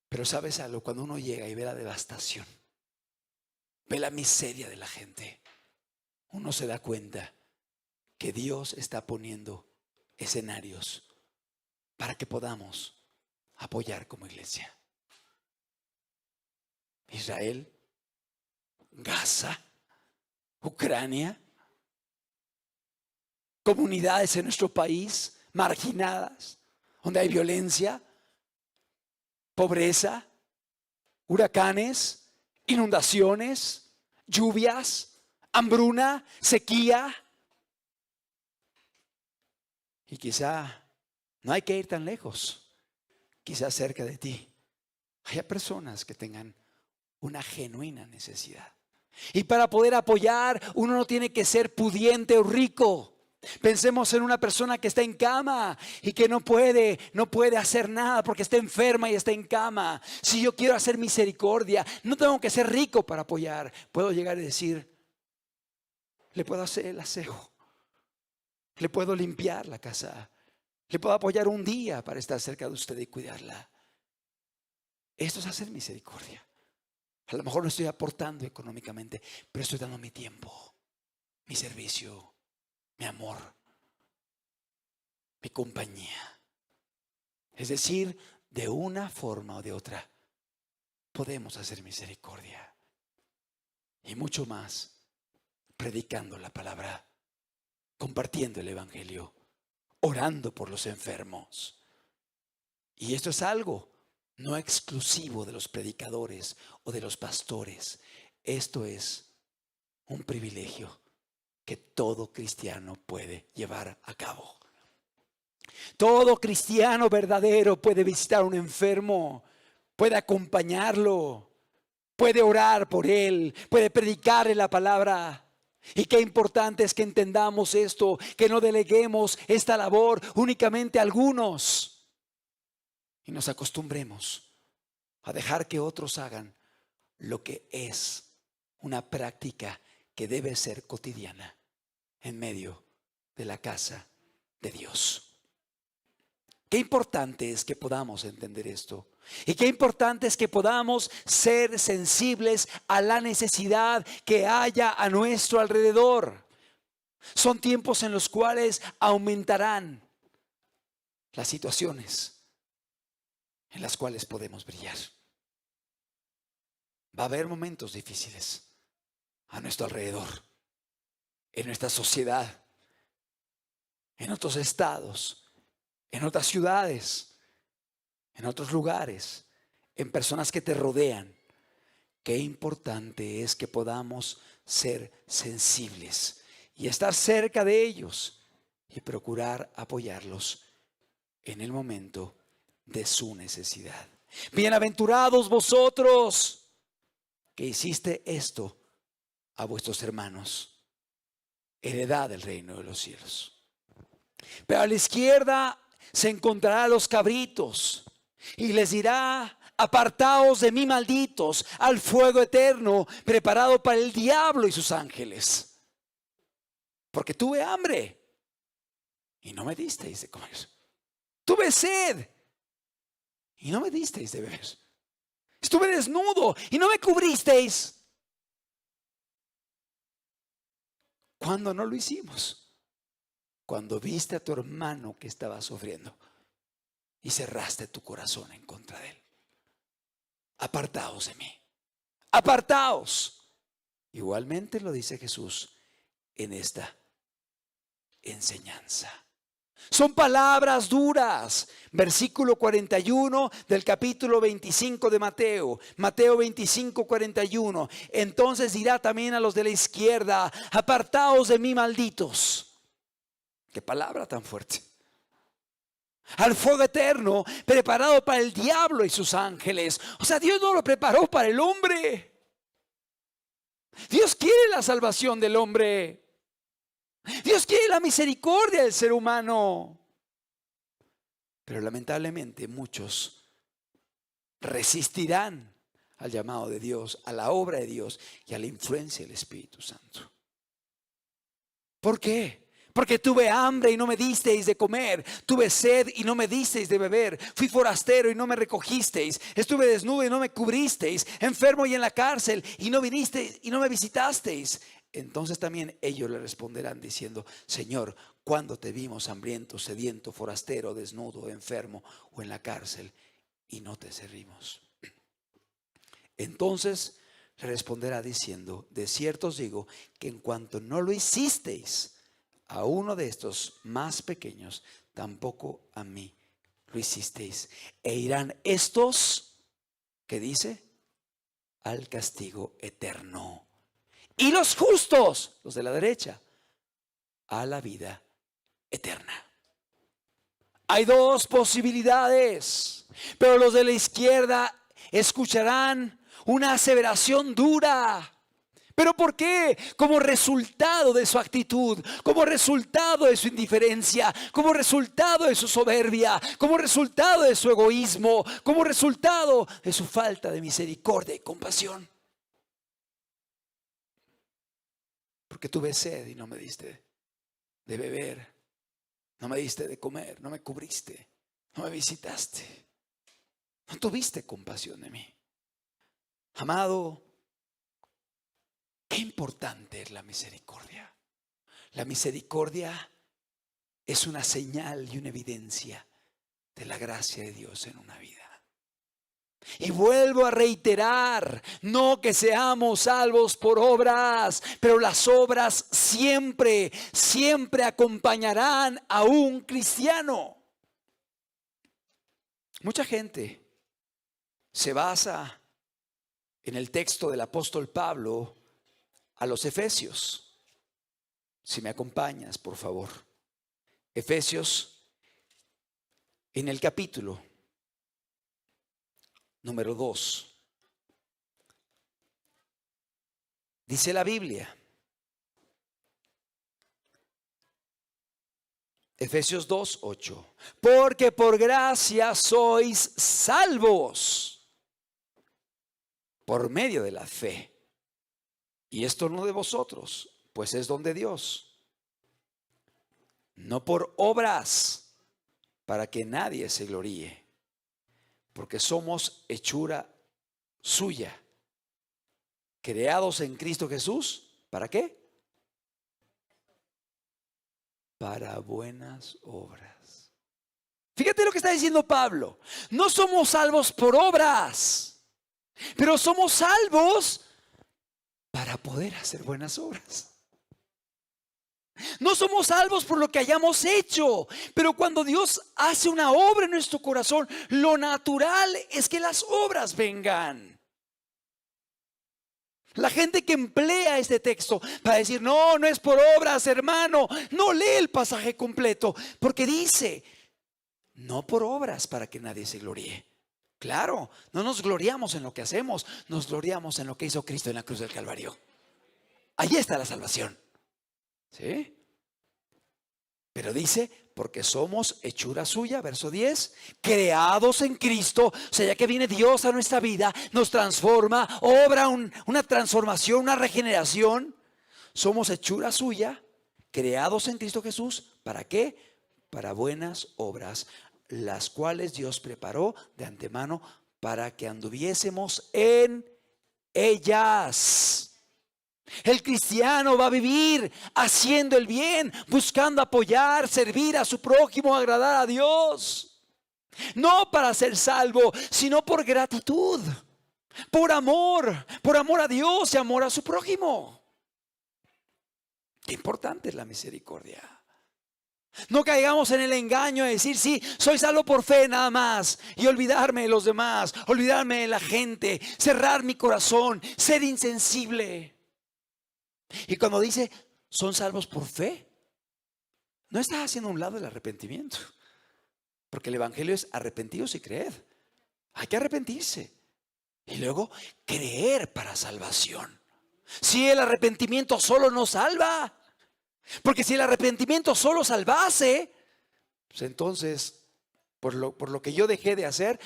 Pero ¿sabes algo? Cuando uno llega y ve la devastación, ve la miseria de la gente, uno se da cuenta que Dios está poniendo escenarios para que podamos apoyar como iglesia. Israel, Gaza, Ucrania, comunidades en nuestro país marginadas, donde hay violencia, pobreza, huracanes, inundaciones, lluvias, hambruna, sequía. Y quizá no hay que ir tan lejos, quizá cerca de ti haya personas que tengan una genuina necesidad. Y para poder apoyar, uno no tiene que ser pudiente o rico. Pensemos en una persona que está en cama y que no puede hacer nada porque está enferma y está en cama. Si yo quiero hacer misericordia, no tengo que ser rico para apoyar. Puedo llegar y decir, le puedo hacer el aseo, le puedo limpiar la casa, le puedo apoyar un día para estar cerca de usted y cuidarla. Esto es hacer misericordia. A lo mejor no estoy aportando económicamente, pero estoy dando mi tiempo, mi servicio, mi amor, mi compañía. Es decir, de una forma o de otra podemos hacer misericordia. Y mucho más predicando la palabra, compartiendo el evangelio, orando por los enfermos. Y esto es algo no exclusivo de los predicadores o de los pastores. Esto es un privilegio que todo cristiano puede llevar a cabo. Todo cristiano verdadero puede visitar a un enfermo, puede acompañarlo, puede orar por él, puede predicarle la palabra. Y qué importante es que entendamos esto, que no deleguemos esta labor únicamente a algunos y nos acostumbremos a dejar que otros hagan lo que es una práctica que debe ser cotidiana en medio de la casa de Dios. Qué importante es que podamos entender esto. Y qué importante es que podamos ser sensibles a la necesidad que haya a nuestro alrededor. Son tiempos en los cuales aumentarán las situaciones en las cuales podemos brillar. Va a haber momentos difíciles a nuestro alrededor, en nuestra sociedad, en otros estados, en otras ciudades, en otros lugares, en personas que te rodean. Qué importante es que podamos ser sensibles y estar cerca de ellos y procurar apoyarlos en el momento de su necesidad. Bienaventurados vosotros que hiciste esto a vuestros hermanos, heredad del reino de los cielos. Pero a la izquierda se encontrará los cabritos y les dirá: apartaos de mí, malditos, al fuego eterno preparado para el diablo y sus ángeles. Porque tuve hambre y no me disteis de comer. Tuve sed y no me disteis de beber. Estuve desnudo y no me cubristeis. ¿Cuándo no lo hicimos? Cuando viste a tu hermano que estaba sufriendo y cerraste tu corazón en contra de él. Apartaos de mí, Apartaos. Igualmente lo dice Jesús en esta enseñanza. Son palabras duras. Versículo 41 del capítulo 25 de Mateo. Mateo 25, 41. Entonces dirá también a los de la izquierda: apartaos de mí, malditos. Qué palabra tan fuerte. Al fuego eterno preparado para el diablo y sus ángeles. O sea, Dios no lo preparó para el hombre. Dios quiere la salvación del hombre. Dios quiere la misericordia del ser humano. Pero lamentablemente muchos resistirán al llamado de Dios, a la obra de Dios y a la influencia del Espíritu Santo. ¿Por qué? Porque tuve hambre y no me disteis de comer, tuve sed y no me disteis de beber, fui forastero y no me recogisteis, estuve desnudo y no me cubristeis, enfermo y en la cárcel y no vinisteis y no me visitasteis. Entonces también ellos le responderán diciendo: Señor, ¿cuándo te vimos hambriento, sediento, forastero, desnudo, enfermo o en la cárcel y no te servimos? Entonces le responderá diciendo: de cierto os digo que en cuanto no lo hicisteis a uno de estos más pequeños, tampoco a mí lo hicisteis. E irán estos, ¿qué dice? Al castigo eterno. Y los justos, los de la derecha, a la vida eterna. Hay dos posibilidades, pero los de la izquierda escucharán una aseveración dura. ¿Pero por qué? Como resultado de su actitud, como resultado de su indiferencia, como resultado de su soberbia, como resultado de su egoísmo, como resultado de su falta de misericordia y compasión. Porque tuve sed y no me diste de beber, no me diste de comer, no me cubriste, no me visitaste, no tuviste compasión de mí. Amado, qué importante es la misericordia. La misericordia es una señal y una evidencia de la gracia de Dios en una vida. Y vuelvo a reiterar, no que seamos salvos por obras, pero las obras siempre, siempre acompañarán a un cristiano. Mucha gente se basa en el texto del apóstol Pablo a los Efesios. Si me acompañas, por favor. Efesios, en el capítulo número 2. Dice la Biblia, Efesios 2, 8. Porque por gracia sois salvos por medio de la fe. Y esto no de vosotros, pues es don de Dios. No por obras, para que nadie se gloríe. Porque somos hechura suya, creados en Cristo Jesús. ¿Para qué? Para buenas obras. Fíjate lo que está diciendo Pablo. No somos salvos por obras, pero somos salvos para poder hacer buenas obras. No somos salvos por lo que hayamos hecho, pero cuando Dios hace una obra en nuestro corazón, lo natural es que las obras vengan. La gente que emplea este texto para decir: no, no es por obras, hermano, no lee el pasaje completo, porque dice: no por obras para que nadie se gloríe. Claro, no nos gloriamos en lo que hacemos, nos gloriamos en lo que hizo Cristo en la cruz del Calvario. Ahí está la salvación. ¿Sí? Pero dice: porque somos hechura suya, verso 10, creados en Cristo. O sea, ya que viene Dios a nuestra vida, nos transforma, obra una transformación, una regeneración. Somos hechura suya, creados en Cristo Jesús. ¿Para qué? Para buenas obras, las cuales Dios preparó de antemano para que anduviésemos en ellas. El cristiano va a vivir haciendo el bien, buscando apoyar, servir a su prójimo, agradar a Dios. No para ser salvo, sino por gratitud. por amor a Dios y amor a su prójimo. Qué importante es la misericordia. No caigamos en el engaño de decir, sí, soy salvo por fe nada más, y olvidarme de los demás, olvidarme de la gente, cerrar mi corazón, ser insensible. Y cuando dice, son salvos por fe, no está haciendo a un lado el arrepentimiento, porque el evangelio es arrepentidos y creed. Hay que arrepentirse y luego creer para salvación. Si el arrepentimiento solo no salva, porque si el arrepentimiento solo salvase, pues entonces por lo que yo dejé de hacer,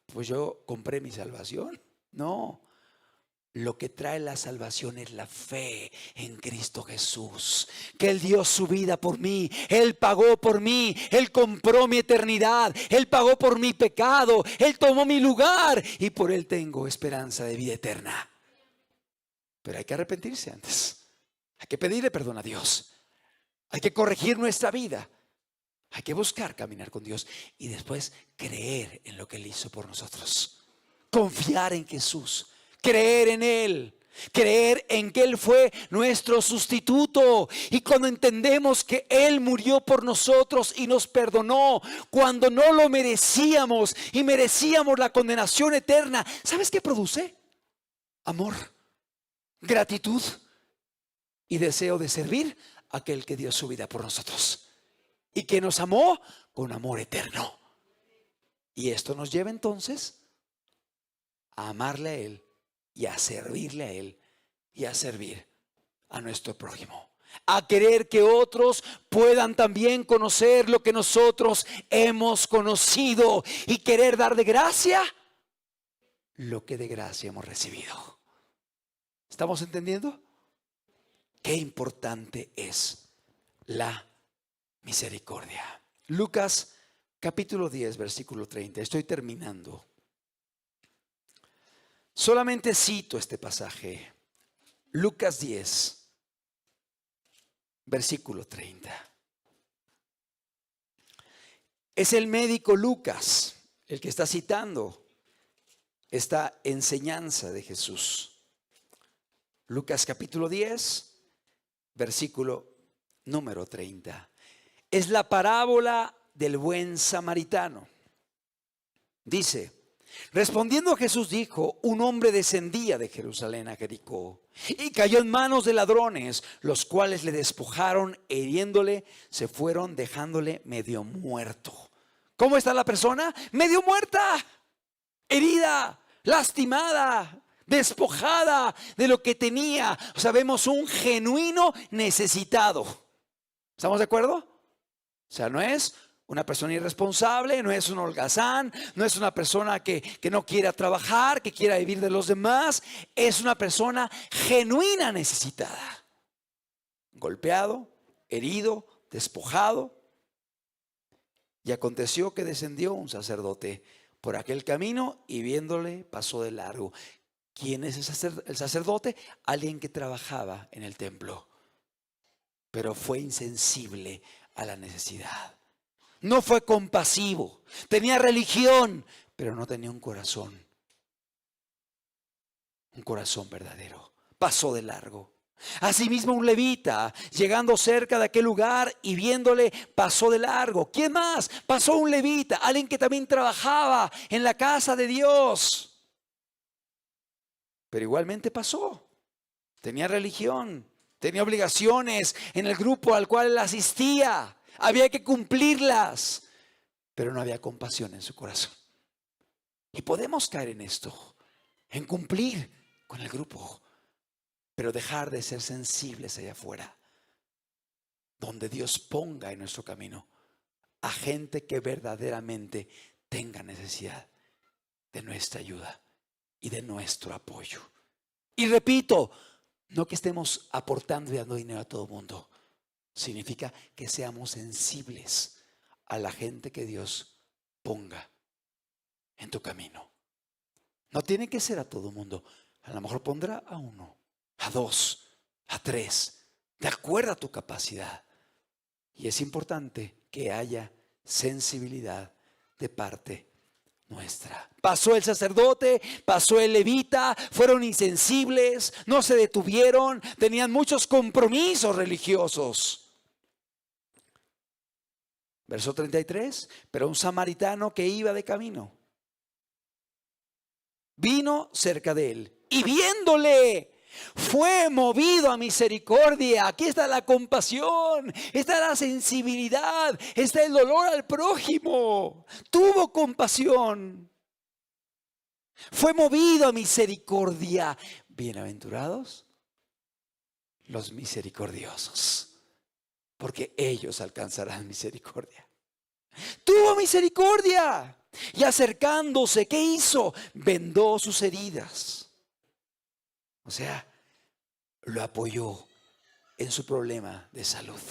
pues yo compré mi salvación. No, lo que trae la salvación es la fe en Cristo Jesús, que Él dio su vida por mí, Él pagó por mí, Él compró mi eternidad, Él pagó por mi pecado, Él tomó mi lugar y por Él tengo esperanza de vida eterna. Pero hay que arrepentirse antes, hay que pedirle perdón a Dios, hay que corregir nuestra vida, hay que buscar caminar con Dios y después creer en lo que Él hizo por nosotros, confiar en Jesús. Creer en Él, creer en que Él fue nuestro sustituto. Y cuando entendemos que Él murió por nosotros y nos perdonó cuando no lo merecíamos y merecíamos la condenación eterna, ¿sabes qué produce? Amor, gratitud y deseo de servir a aquel que dio su vida por nosotros y que nos amó con amor eterno. Y esto nos lleva entonces a amarle a Él y a servirle a Él y a servir a nuestro prójimo, a querer que otros puedan también conocer lo que nosotros hemos conocido y querer dar de gracia lo que de gracia hemos recibido. ¿Estamos entendiendo? Qué importante es la misericordia. Lucas capítulo 10 versículo 30. Estoy terminando. Solamente cito este pasaje, Lucas 10, versículo 30. Es el médico Lucas el que está citando esta enseñanza de Jesús. Lucas capítulo 10, versículo número 30. Es la parábola del buen samaritano. Dice: respondiendo Jesús dijo, un hombre descendía de Jerusalén a Jericó y cayó en manos de ladrones, los cuales le despojaron e hiriéndole se fueron dejándole medio muerto. ¿Cómo está la persona? Medio muerta, herida, lastimada, despojada de lo que tenía. O sea, vemos un genuino necesitado. ¿Estamos de acuerdo? O sea, no es una persona irresponsable, no es un holgazán, no es una persona que no quiera trabajar, que quiera vivir de los demás. Es una persona genuina necesitada. Golpeado, herido, despojado. Y aconteció que descendió un sacerdote por aquel camino y viéndole pasó de largo. ¿Quién es el sacerdote? Alguien que trabajaba en el templo, pero fue insensible a la necesidad. No fue compasivo, tenía religión, pero no tenía un corazón verdadero. Pasó de largo. Asimismo un levita, llegando cerca de aquel lugar y viéndole, pasó de largo. ¿Quién más? Pasó un levita, alguien que también trabajaba en la casa de Dios, pero igualmente pasó. Tenía religión, tenía obligaciones en el grupo al cual él asistía. Había que cumplirlas, pero no había compasión en su corazón. Y podemos caer en esto, en cumplir con el grupo, pero dejar de ser sensibles allá afuera, donde Dios ponga en nuestro camino a gente que verdaderamente tenga necesidad de nuestra ayuda y de nuestro apoyo. Y repito, no que estemos aportando y dando dinero a todo el mundo. Significa que seamos sensibles a la gente que Dios ponga en tu camino. No tiene que ser a todo el mundo. A lo mejor pondrá a uno, a dos, a tres, de acuerdo a tu capacidad. Y es importante que haya sensibilidad de parte nuestra. Pasó el sacerdote, pasó el levita, fueron insensibles, no se detuvieron, tenían muchos compromisos religiosos. Verso 33, pero un samaritano que iba de camino vino cerca de él y viéndole fue movido a misericordia. Aquí está la compasión, está la sensibilidad, está el dolor al prójimo. Tuvo compasión. Fue movido a misericordia. Bienaventurados los misericordiosos, porque ellos alcanzarán misericordia. Tuvo misericordia. Y acercándose, ¿qué hizo? Vendó sus heridas. O sea, lo apoyó en su problema de salud.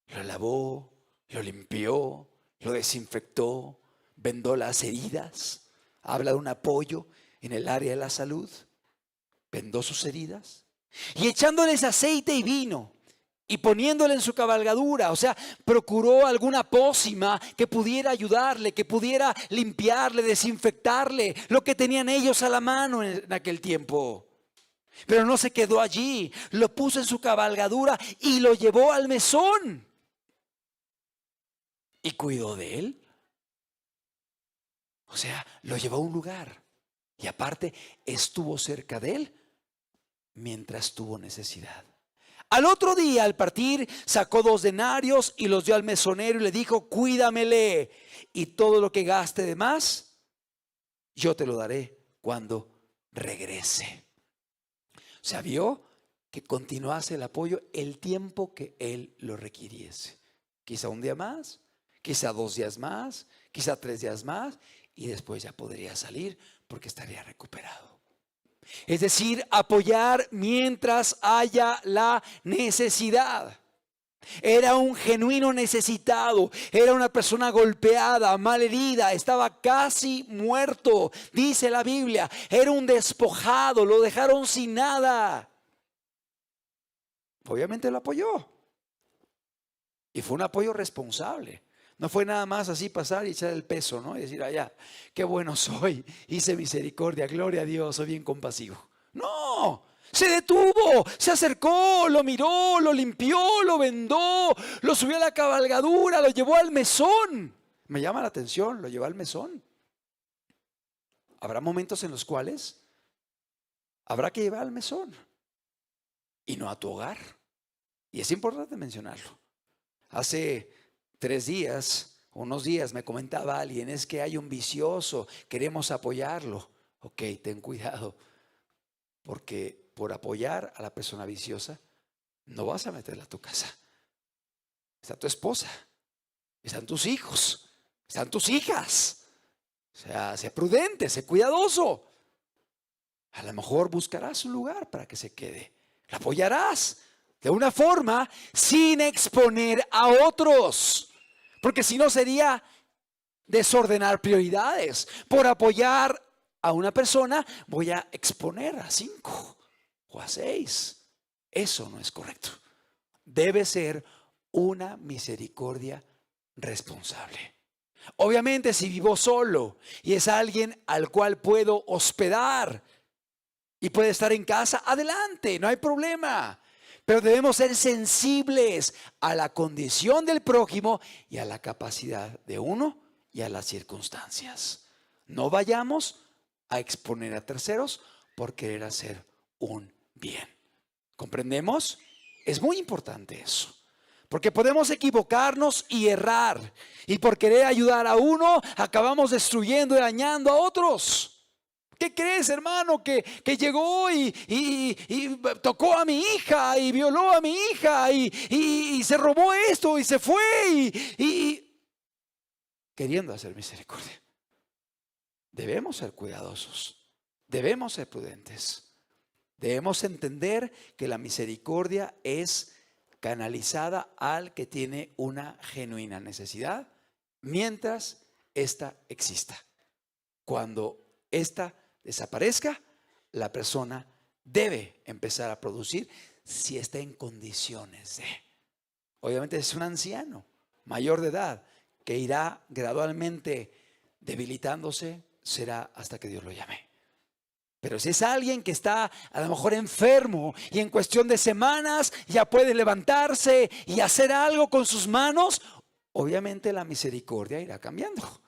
Lo lavó, lo limpió, lo desinfectó, vendó las heridas. Habla de un apoyo en el área de la salud. Vendó sus heridas. Y echándoles aceite y vino y poniéndole en su cabalgadura, o sea, procuró alguna pócima que pudiera ayudarle, que pudiera limpiarle, desinfectarle, lo que tenían ellos a la mano en aquel tiempo. Pero no se quedó allí, lo puso en su cabalgadura y lo llevó al mesón. Y cuidó de él. O sea, lo llevó a un lugar. Y aparte, estuvo cerca de él mientras tuvo necesidad. Al otro día, al partir, sacó 2 denarios y los dio al mesonero y le dijo: cuídamele, y todo lo que gaste de más, yo te lo daré cuando regrese. O sea, vio que continuase el apoyo el tiempo que él lo requiriese. Quizá un día más, quizá 2 días más, quizá 3 días más, y después ya podría salir porque estaría recuperado. Es decir, apoyar mientras haya la necesidad. Era un genuino necesitado, era una persona golpeada, malherida, estaba casi muerto, dice la Biblia. Era un despojado, lo dejaron sin nada. Obviamente lo apoyó. Y fue un apoyo responsable. No fue nada más así pasar y echar el peso, ¿no? Y decir: allá, qué bueno soy, hice misericordia, gloria a Dios, soy bien compasivo. No, se detuvo, se acercó, lo miró, lo limpió, lo vendó, lo subió a la cabalgadura, lo llevó al mesón. Me llama la atención, lo llevó al mesón. Habrá momentos en los cuales habrá que llevar al mesón y no a tu hogar. Y es importante mencionarlo. Hace 3 días, unos días, me comentaba alguien: es que hay un vicioso, queremos apoyarlo. Ok, ten cuidado, porque por apoyar a la persona viciosa no vas a meterla a tu casa. Está tu esposa, están tus hijos, están tus hijas. O sea, sé prudente, sé cuidadoso. A lo mejor buscarás un lugar para que se quede. La apoyarás de una forma sin exponer a otros. Porque si no sería desordenar prioridades. Por apoyar a una persona voy a exponer a 5 o a 6. Eso no es correcto. Debe ser una misericordia responsable. Obviamente, si vivo solo y es alguien al cual puedo hospedar y puede estar en casa, adelante, no hay problema. Pero debemos ser sensibles a la condición del prójimo y a la capacidad de uno y a las circunstancias. No vayamos a exponer a terceros por querer hacer un bien. ¿Comprendemos? Es muy importante eso. Porque podemos equivocarnos y errar. Y por querer ayudar a uno, acabamos destruyendo y dañando a otros. ¿Qué crees, hermano? Que llegó y tocó a mi hija y violó a mi hija y se robó esto y se fue y queriendo hacer misericordia. Debemos ser cuidadosos, debemos ser prudentes, debemos entender que la misericordia es canalizada al que tiene una genuina necesidad mientras ésta exista. Cuando ésta desaparezca, la persona debe empezar a producir si está en condiciones de. Obviamente es un anciano mayor de edad que irá gradualmente debilitándose, será hasta que Dios lo llame. Pero si es alguien que está a lo mejor enfermo y en cuestión de semanas ya puede levantarse y hacer algo con sus manos, obviamente la misericordia irá cambiando,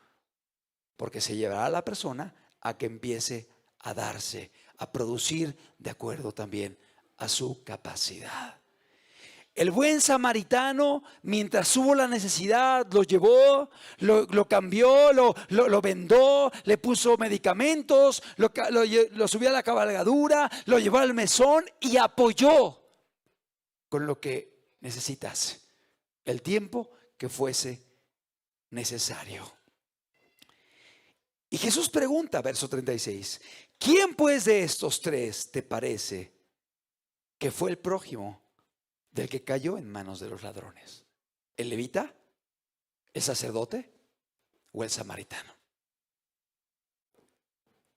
porque se llevará a la persona a que empiece a darse, a producir de acuerdo también a su capacidad. El buen samaritano, mientras hubo la necesidad, lo llevó, lo cambió, lo vendó, le puso medicamentos, lo subió a la cabalgadura, lo llevó al mesón y apoyó con lo que necesitase, el tiempo que fuese necesario. Y Jesús pregunta, verso 36, ¿quién pues de estos tres te parece que fue el prójimo del que cayó en manos de los ladrones? ¿El levita, el sacerdote o el samaritano?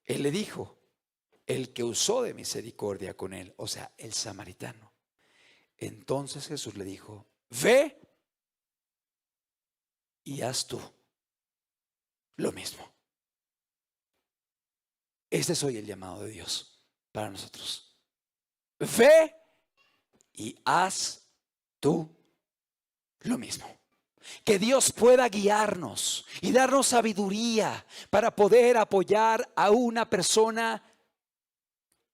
Él le dijo, el que usó de misericordia con él, o sea, el samaritano. Entonces Jesús le dijo, ve y haz tú lo mismo. Este es hoy el llamado de Dios para nosotros. Ve y haz tú lo mismo. Que Dios pueda guiarnos y darnos sabiduría para poder apoyar a una persona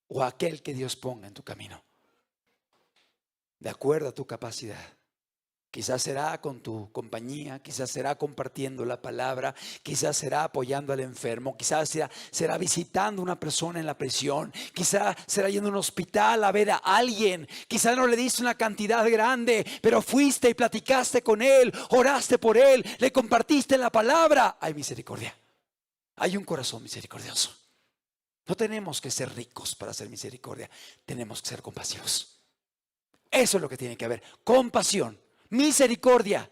o a aquel que Dios ponga en tu camino, de acuerdo a tu capacidad. Quizás será con tu compañía, quizás será compartiendo la palabra, quizás será apoyando al enfermo, quizás será visitando a una persona en la prisión, quizás será yendo a un hospital a ver a alguien, quizás no le diste una cantidad grande, pero fuiste y platicaste con él, oraste por él, le compartiste la palabra. Hay misericordia, hay un corazón misericordioso. No tenemos que ser ricos para hacer misericordia, tenemos que ser compasivos. Eso es lo que tiene que haber, compasión, misericordia,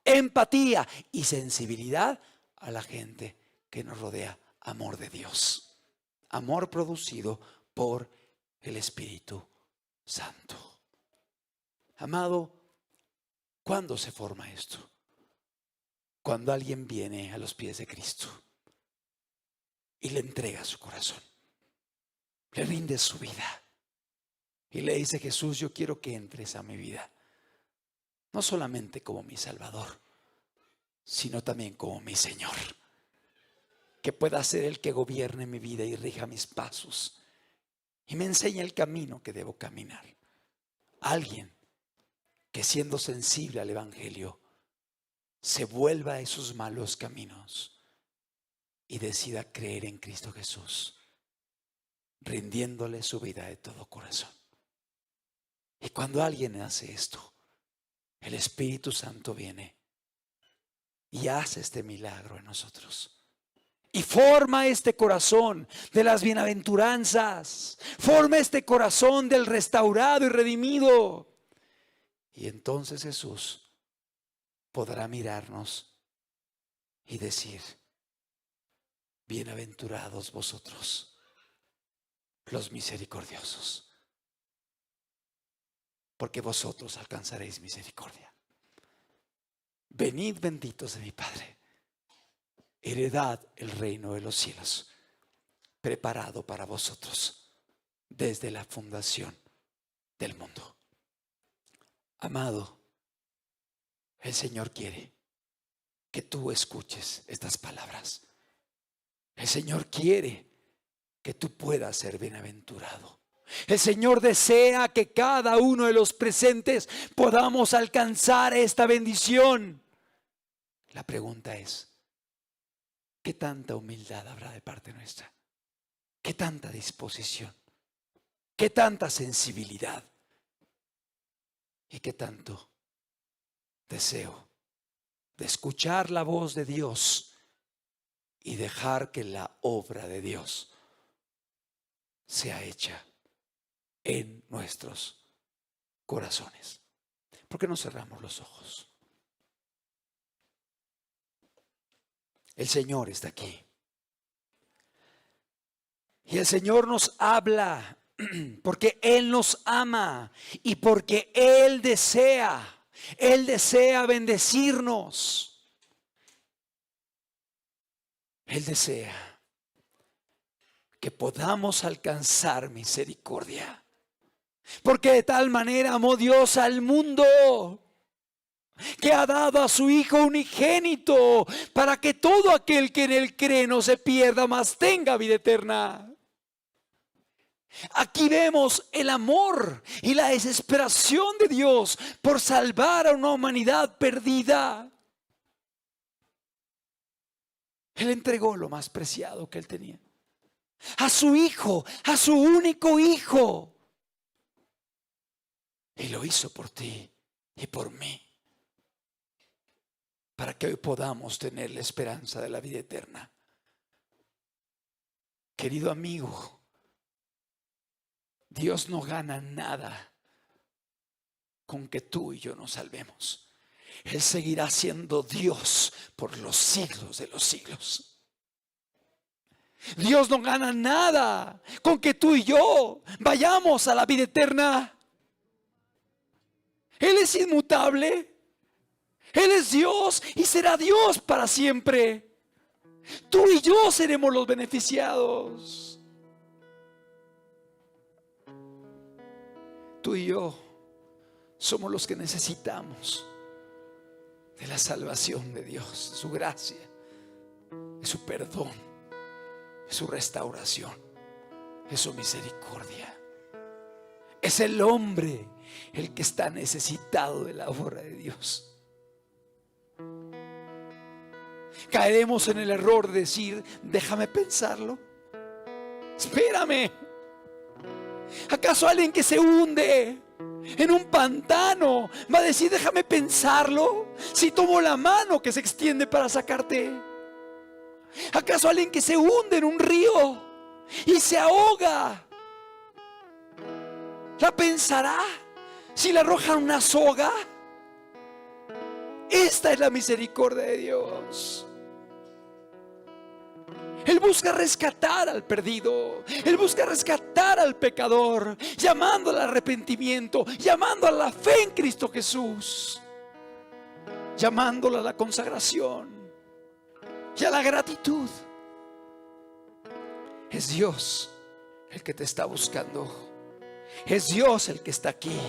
empatía y sensibilidad a la gente que nos rodea. Amor de Dios, amor producido por el Espíritu Santo. Amado, ¿cuándo se forma esto? Cuando alguien viene a los pies de Cristo y le entrega su corazón, le rinde su vida y le dice: Jesús, yo quiero que entres a mi vida, no solamente como mi Salvador, sino también como mi Señor. Que pueda ser el que gobierne mi vida y rija mis pasos y me enseñe el camino que debo caminar. Alguien que, siendo sensible al Evangelio, se vuelva a esos malos caminos y decida creer en Cristo Jesús, rindiéndole su vida de todo corazón. Y cuando alguien hace esto, el Espíritu Santo viene y hace este milagro en nosotros. Y forma este corazón de las bienaventuranzas. Forma este corazón del restaurado y redimido. Y entonces Jesús podrá mirarnos y decir: bienaventurados vosotros, los misericordiosos, porque vosotros alcanzaréis misericordia. Venid benditos de mi Padre, heredad el reino de los cielos, preparado para vosotros desde la fundación del mundo. Amado, el Señor quiere que tú escuches estas palabras. El Señor quiere que tú puedas ser bienaventurado. El Señor desea que cada uno de los presentes podamos alcanzar esta bendición. La pregunta es: ¿qué tanta humildad habrá de parte nuestra? ¿Qué tanta disposición? ¿Qué tanta sensibilidad? ¿Y qué tanto deseo de escuchar la voz de Dios y dejar que la obra de Dios sea hecha en nuestros corazones? ¿Por qué no cerramos los ojos? El Señor está aquí. Y el Señor nos habla porque Él nos ama y porque Él desea bendecirnos. Él desea que podamos alcanzar misericordia. Porque de tal manera amó Dios al mundo, que ha dado a su Hijo unigénito, para que todo aquel que en Él cree no se pierda, mas tenga vida eterna. Aquí vemos el amor y la desesperación de Dios por salvar a una humanidad perdida. Él entregó lo más preciado que Él tenía, a su Hijo, a su único Hijo. Y lo hizo por ti y por mí, para que hoy podamos tener la esperanza de la vida eterna. Querido amigo, Dios no gana nada con que tú y yo nos salvemos. Él seguirá siendo Dios por los siglos de los siglos. Dios no gana nada con que tú y yo vayamos a la vida eterna. Él es inmutable. Él es Dios y será Dios para siempre. Tú y yo seremos los beneficiados. Tú y yo somos los que necesitamos de la salvación de Dios, de su gracia, de su perdón, de su restauración, de su misericordia. Es el hombre el que está necesitado de la obra de Dios. Caeremos en el error de decir: déjame pensarlo. Espérame. ¿Acaso alguien que se hunde en un pantano va a decir: déjame pensarlo, si tomo la mano que se extiende para sacarte? ¿Acaso alguien que se hunde en un río y se ahoga la pensará si le arrojan una soga? Esta es la misericordia de Dios. Él busca rescatar al perdido. Él busca rescatar al pecador, llamando al arrepentimiento, llamando a la fe en Cristo Jesús, llamándolo a la consagración y a la gratitud. Es Dios el que te está buscando. Es Dios el que está aquí.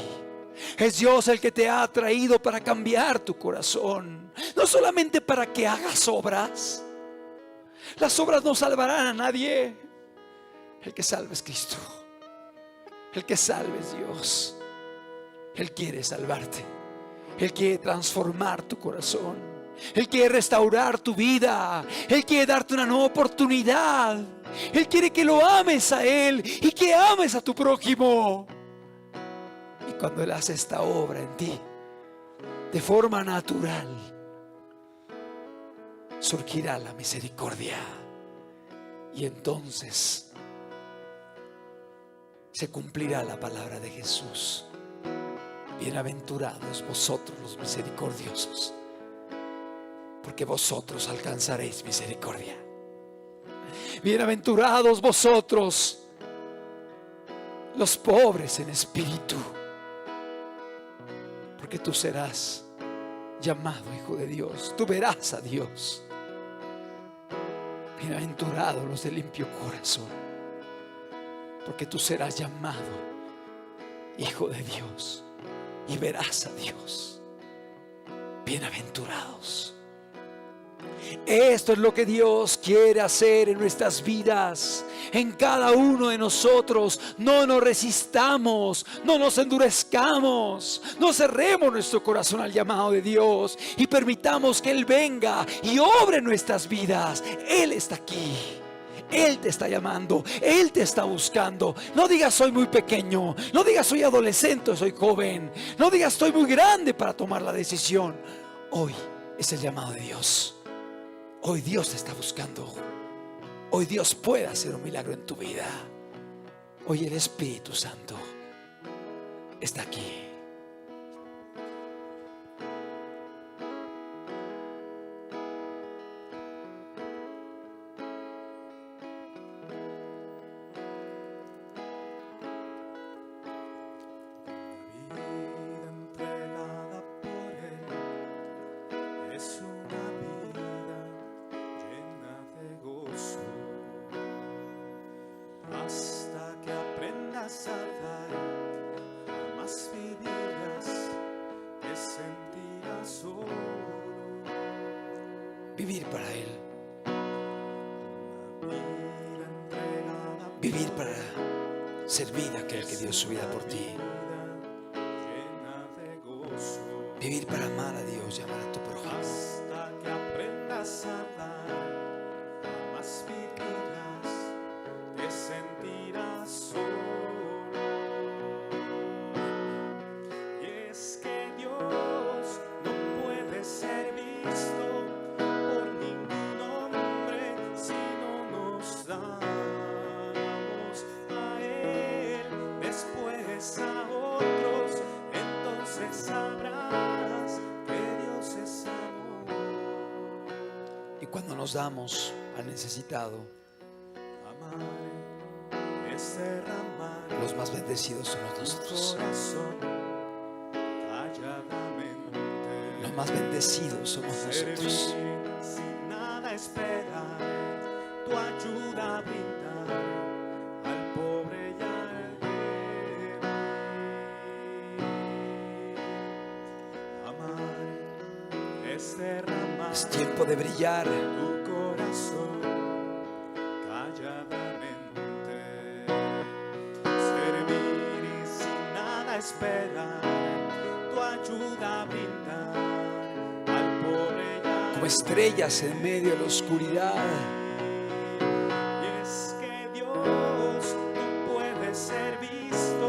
Es Dios el que te ha traído para cambiar tu corazón, no solamente para que hagas obras. Las obras no salvarán a nadie. El que salva es Cristo. El que salva es Dios. Él quiere salvarte. Él quiere transformar tu corazón. Él quiere restaurar tu vida. Él quiere darte una nueva oportunidad. Él quiere que lo ames a Él y que ames a tu prójimo. Y cuando Él hace esta obra en ti, de forma natural, surgirá la misericordia. Y entonces se cumplirá la palabra de Jesús: bienaventurados vosotros los misericordiosos, porque vosotros alcanzaréis misericordia. Bienaventurados vosotros los pobres en espíritu, porque tú serás llamado hijo de Dios. Tú verás a Dios. Bienaventurados los de limpio corazón, porque tú serás llamado hijo de Dios y verás a Dios. Bienaventurados. Esto es lo que Dios quiere hacer en nuestras vidas, en cada uno de nosotros. No nos resistamos, no nos endurezcamos, no cerremos nuestro corazón al llamado de Dios y permitamos que Él venga y obre en nuestras vidas. Él está aquí. Él te está llamando, Él te está buscando. No digas: soy muy pequeño. No digas: soy adolescente o soy joven. No digas: estoy muy grande para tomar la decisión. Hoy es el llamado de Dios. Hoy Dios te está buscando. Hoy Dios puede hacer un milagro en tu vida. Hoy el Espíritu Santo está aquí. Es una vida llena de gozo. vivir para Él. Vivir para servir a aquel que dio su vida por ti. Vivir para amar a Dios y amar a tu prójimo. Hasta que aprendas a dar, jamás vivirás, te sentirás solo. Y es que Dios no puede ser visto por ningún hombre si no nos damos a Él, después a otros, entonces sabrás que Dios es amor. Y cuando nos damos al necesitado, Amar es derramar los más bendecidos somos tu nosotros. corazón calladamente. Los más bendecidos somos nosotros. Servir sin nada esperar, tu ayuda brindar al pobre y al débil. Amar es derramar Es tiempo de brillar. tu corazón calladamente. Servir y sin nada esperar, tu ayuda brindar al pobre y al Como estrellas en medio de la oscuridad. Y es que Dios no puede ser visto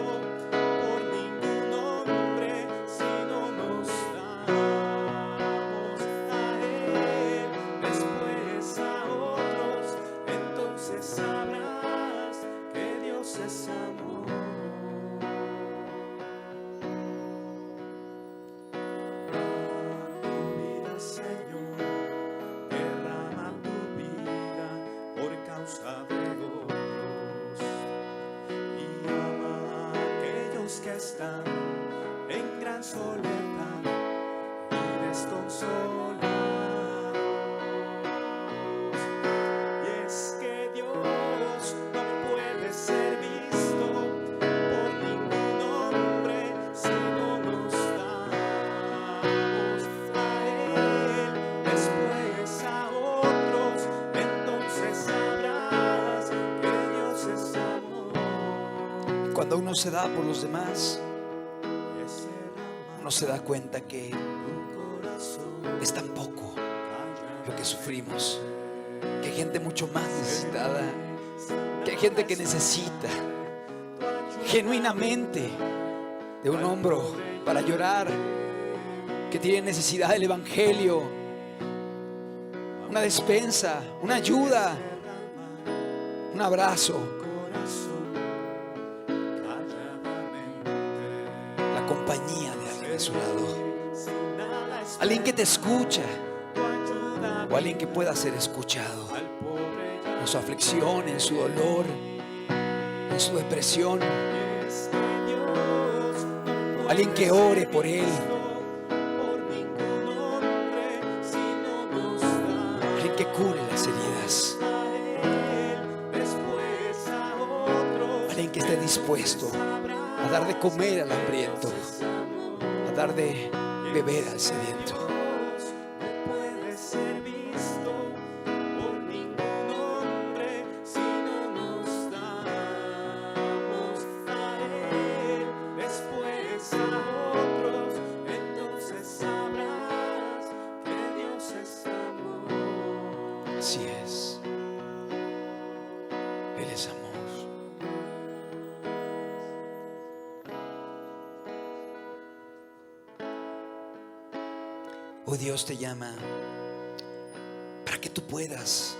por ningún hombre si no nos damos a Él, después a otros, entonces sabrás que Dios es amor. Tu vida, Señor, derrama tu vida por causa de otros y ama a aquellos que están en gran soledad y desconsolados. Y es que Dios no puede ser visto por ningún hombre si no nos damos a Él, después a otros, entonces sabrás que Dios es amor. Cuando uno se da por los demás, Y es derramar uno se da cuenta que tu corazón es tan poco lo que calladamente. sufrimos, que hay gente mucho más necesitada, que hay gente que necesita genuinamente de un hombro para llorar, que tiene necesidad del evangelio, una despensa, una ayuda, un abrazo, Corazón calladamente. la compañía de alguien a su lado, Sin nada alguien que te escucha tu ayuda o alguien que pueda ser escuchado al pobre y al en su aflicción, en su dolor, en su depresión, es que Dios no puede alguien que ore por él, por ningún hombre si no nos da alguien que cure las heridas, a Él, después a otros, alguien que esté dispuesto a dar de comer al hambriento, a dar de beber al sediento. Dios no puede ser visto por ningún hombre si no nos damos a Él, después a otros, entonces sabrás que Dios es amor. Así es, Él es amor. Hoy Dios te llama para que tú puedas,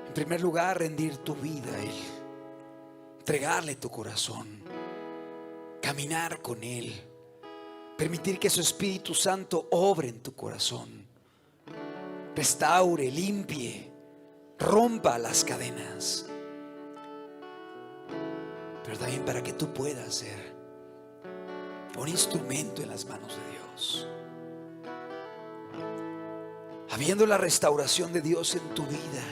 en primer lugar, rendir tu vida a Él, entregarle tu corazón, caminar con Él, permitir que su Espíritu Santo obre en tu corazón, restaure, limpie, rompa las cadenas, pero también para que tú puedas ser un instrumento en las manos de Dios. Habiendo la restauración de Dios en tu vida,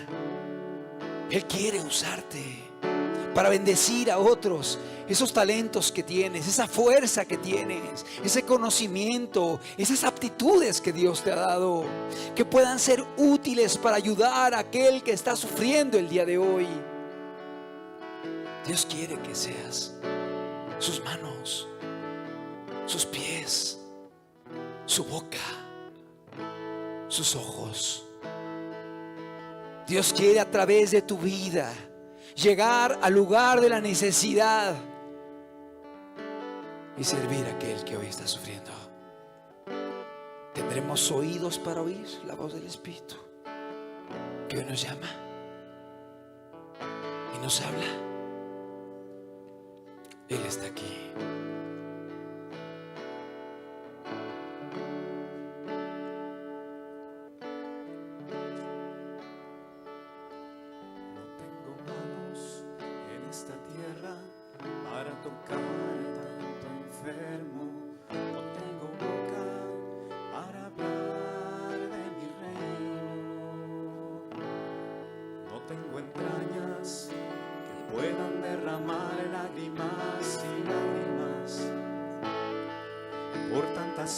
Él quiere usarte, para bendecir a otros. Esos talentos que tienes, esa fuerza que tienes, ese conocimiento, esas aptitudes que Dios te ha dado, que puedan ser útiles para ayudar a aquel que está sufriendo el día de hoy. Dios quiere que seas sus manos, sus pies, su boca, sus ojos. Dios quiere a través de tu vida llegar al lugar de la necesidad y servir a aquel que hoy está sufriendo. Tendremos oídos para oír la voz del Espíritu que hoy nos llama y nos habla. Él está aquí.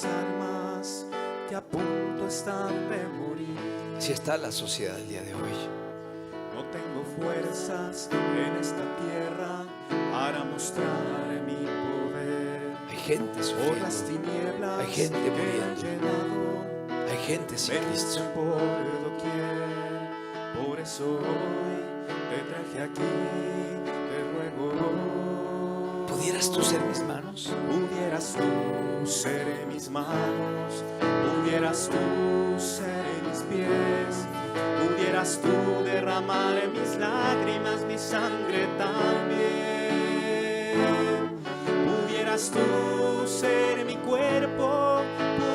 Almas que a punto están de morir. Así está la sociedad el día de hoy. No tengo fuerzas en esta tierra para mostrar mi poder. Hay gente Por sufriendo, las tinieblas hay gente que han muriendo, llenado, hay gente sin Cristo. vencen por doquier. Por eso hoy te traje aquí, te ruego. ¿Pudieras tú ser mis manos? Pudieras tú ser mis manos, pudieras tú ser mis pies, pudieras tú derramar mis lágrimas, mi sangre también. Pudieras tú ser mi cuerpo,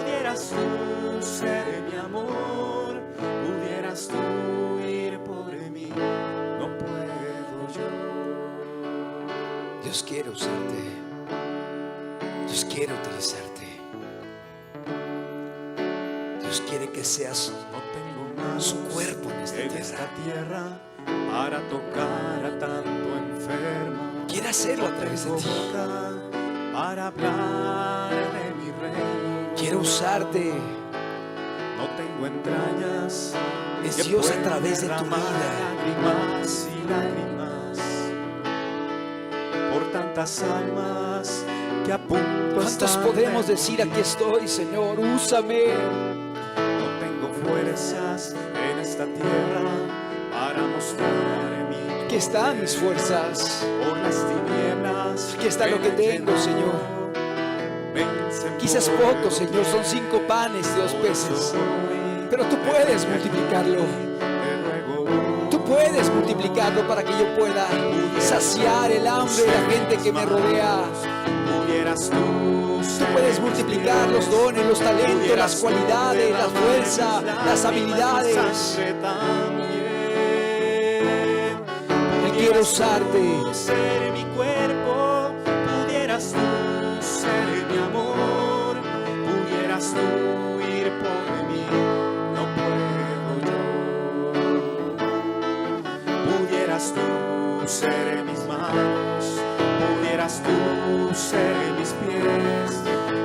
pudieras tú ser mi amor, pudieras tú ir por mí, no puedo yo. Dios quiere usarte. Dios quiere utilizarte. Dios quiere que seas No tengo manos su cuerpo en esta en tierra. esta tierra para tocar a tanto enfermo. Quiere hacerlo a través de No ti. tengo boca para hablar de mi reino. Quiere usarte. No tengo entrañas. Es que Dios a puedan través de tu derramar vida. lágrimas y lágrimas por tantas almas que a punto ¿Cuántos están podemos de decir, morir? aquí estoy, Señor, úsame? No tengo fuerzas en esta tierra para mostrar mi Aquí están mis fuerzas. por las tinieblas. Aquí está lo que tengo, Señor. Quizás poco, Señor, son 5 panes y 2 peces. Pero tú puedes multiplicarlo. Tú puedes multiplicarlo para que yo pueda saciar el hambre de la gente que me rodea. Tú puedes multiplicar los dones, los talentos, las cualidades, la fuerza, las habilidades. Él quiere usarte. Ser mi cuerpo, pudieras tú ser mi amor, pudieras tú ir por mí, no puedo yo. Pudieras tú ser mis manos, pudieras tú ser mis pies,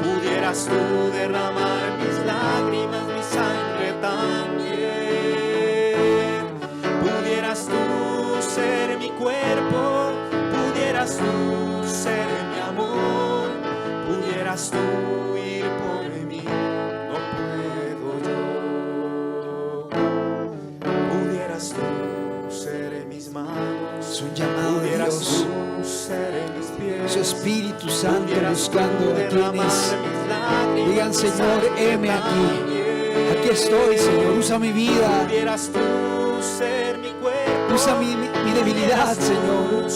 pudieras tú derramar mis lágrimas, mi sangre también. Pudieras tú ser mi cuerpo, pudieras tú ser mi amor, pudieras tú ir por mí, no puedo yo. Pudieras tú ser mis manos, Es un llamado de pudieras Dios. tú ser mis pies, Su Espíritu Santo pudieras buscando tú a derramar quienes mis lágrimas, digan, mi Señor, sangre heme aquí. también. Aquí estoy, Señor, usa mi vida. Pudieras tú ser mi cuerpo, Usa mi debilidad, Señor.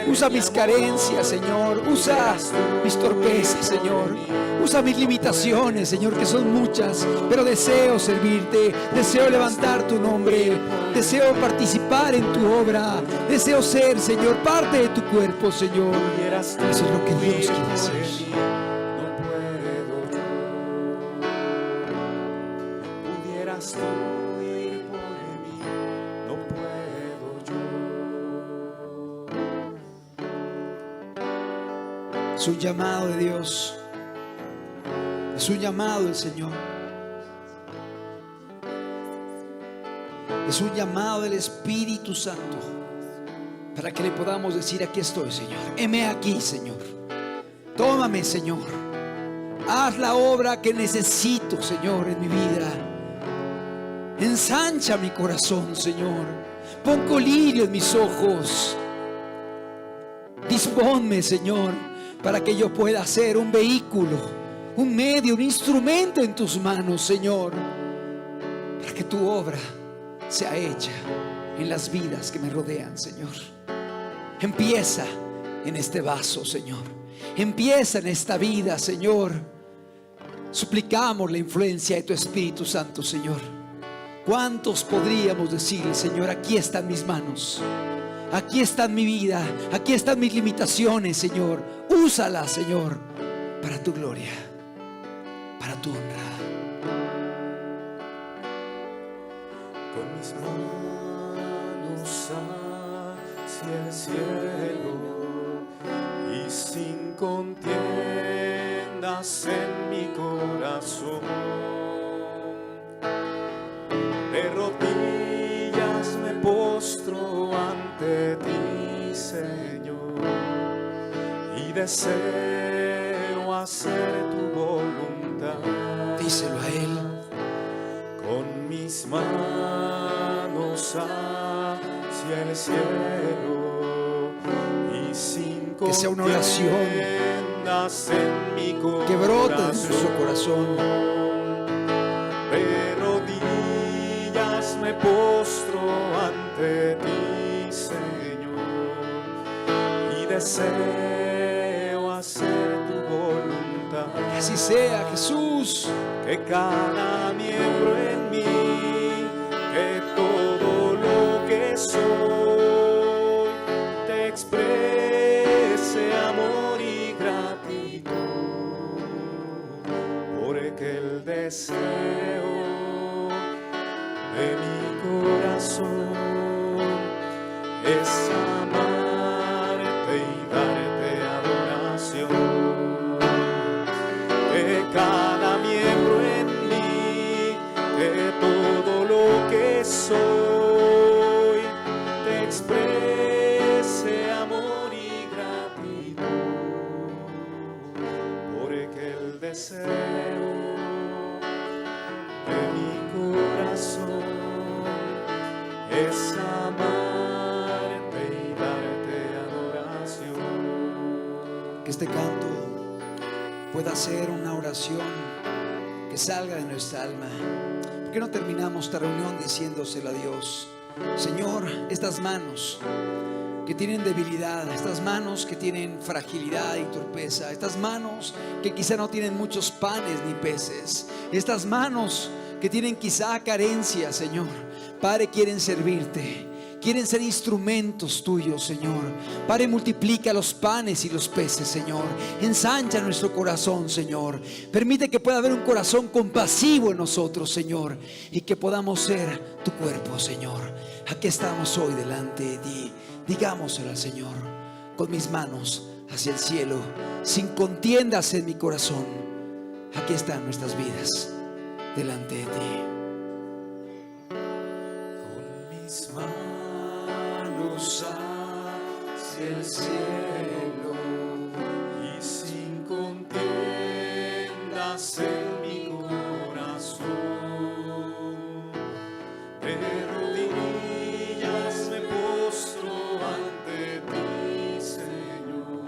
Usa mis carencias, Señor. Usa mis torpezas, Señor. Usa mis limitaciones, Señor, que son muchas. Pero deseo servirte. Deseo levantar tu nombre. Deseo participar en tu obra. Deseo ser, Señor, parte de tu cuerpo, Señor. Pudieras tú Eso es lo que Dios ir quiere por hacer. mí, no puedo yo. Pudieras tú ir por mí, no puedo yo. Es un llamado de Dios. Es un llamado del Señor. Es un llamado del Espíritu Santo para que le podamos decir: aquí estoy, Señor. Heme aquí, Señor. Tómame, Señor. Haz la obra que necesito, Señor, en mi vida. Ensancha mi corazón, Señor. Pon colirio en mis ojos. Disponme, Señor, para que yo pueda ser un vehículo, un medio, un instrumento en tus manos, Señor, para que tu obra sea hecha en las vidas que me rodean, Señor. Empieza en este vaso, Señor. Empieza en esta vida, Señor. Suplicamos la influencia de tu Espíritu Santo, Señor. ¿Cuántos podríamos decirle: Señor, aquí están mis manos, aquí está mi vida, aquí están mis limitaciones, Señor? Úsalas, Señor, para tu gloria, para tu honra. Con mis manos hacia el cielo y sin contiendas en mi corazón, de rodillas me postro ante ti, Señor, y deseo hacer tu voluntad. Díselo a Él. Con mis manos hacia el cielo y sin Que sea una oración contiendas en mi corazón, que brote de nuestro corazón. De rodillas me postro ante ti, Señor, y deseo hacer tu voluntad. Que así sea, Jesús. Que cada miembro en mí, que todo lo que soy, te exprese amor y gratitud, porque el deseo de mi corazón es amarte y darte adoración. Que cada miembro en mí, que todo lo que soy, te exprese amor y gratitud, porque el deseo de mi corazón es amarte y darte adoración. Que este canto pueda ser una oración que salga de nuestra alma. ¿Por qué no terminamos esta reunión diciéndoselo a Dios? Señor, estas manos que tienen debilidad, estas manos que tienen fragilidad y torpeza, estas manos que quizá no tienen muchos panes ni peces, estas manos que tienen quizá carencia, Señor, Padre, quieren servirte. Quieren ser instrumentos tuyos, Señor. Padre, multiplica los panes y los peces, Señor. Ensancha nuestro corazón, Señor. Permite que pueda haber un corazón compasivo en nosotros, Señor, y que podamos ser tu cuerpo, Señor. Aquí estamos hoy delante de ti. Digámoselo al Señor: con mis manos hacia el cielo, sin contiendas en mi corazón. Aquí están nuestras vidas delante de ti. Con mis manos hacia el cielo y sin contiendas en mi corazón, de rodillas me postro ante ti, Señor,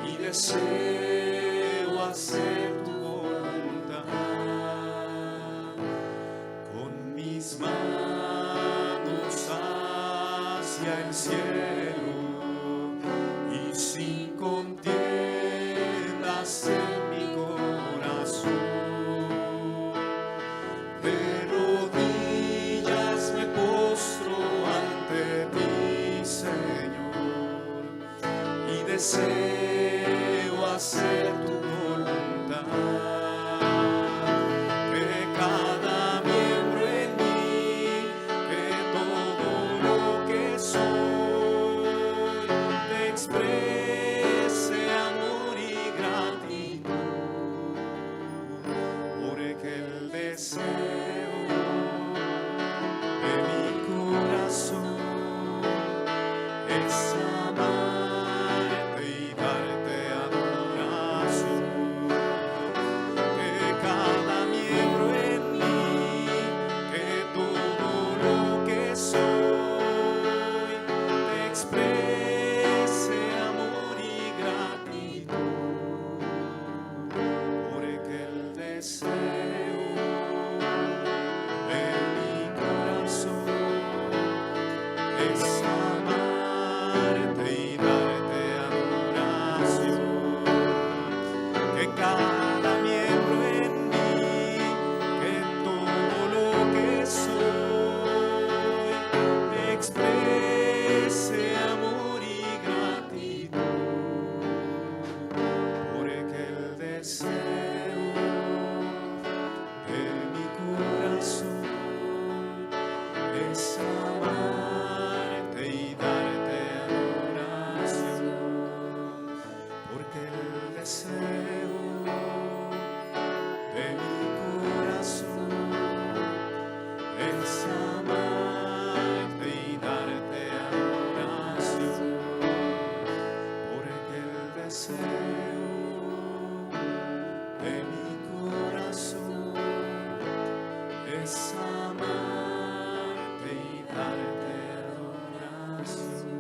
y deseo hacer tu voluntad. Con mis manos hacia el cielo y sin contiendas en mi corazón, de rodillas me postro ante ti, Señor, y deseo hacer tu voluntad. Que cada miembro en mí, que todo lo que soy, te exprese amor es amarte y darte adoración. Que cada miembro en mí, que todo lo que soy, te exprese amor y gratitud, porque el deseo de mi corazón es amarte y darte adoración. Que cada miembro en mí, que todo lo que soy, me exprese amor y gratitud, porque el deseo de mi corazón es amarte y darte adoración, porque el deseo de mi corazón es amarte y darte adoración, porque el deseo de mi corazón es amarte y darte adoración.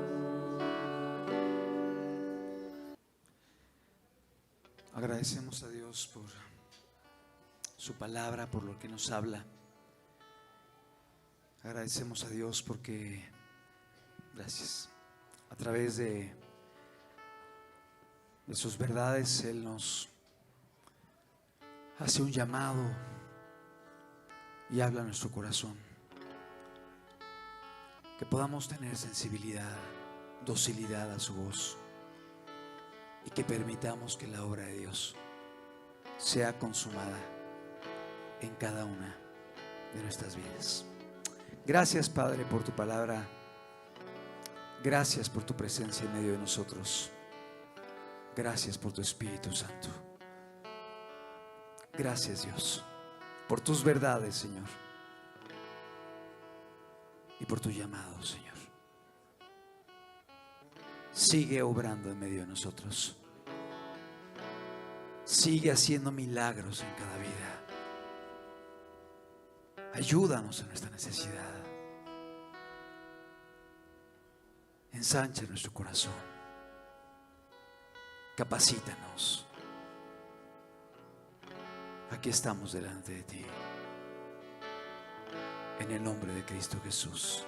Agradecemos a Dios por su palabra, por lo que nos habla. Agradecemos a Dios porque, gracias, a través de sus verdades Él nos hace un llamado y habla a nuestro corazón. Que podamos tener sensibilidad, docilidad a su voz, y que permitamos que la obra de Dios sea consumada en cada una de nuestras vidas. Gracias, Padre, por tu palabra. Gracias por tu presencia en medio de nosotros. Gracias por tu Espíritu Santo. Gracias, Dios, por tus verdades, Señor, y por tu llamado, Señor. Sigue obrando en medio de nosotros. Sigue haciendo milagros en cada vida. Ayúdanos en nuestra necesidad. Ensancha nuestro corazón. Capacítanos. Aquí estamos delante de ti. En el nombre de Cristo Jesús.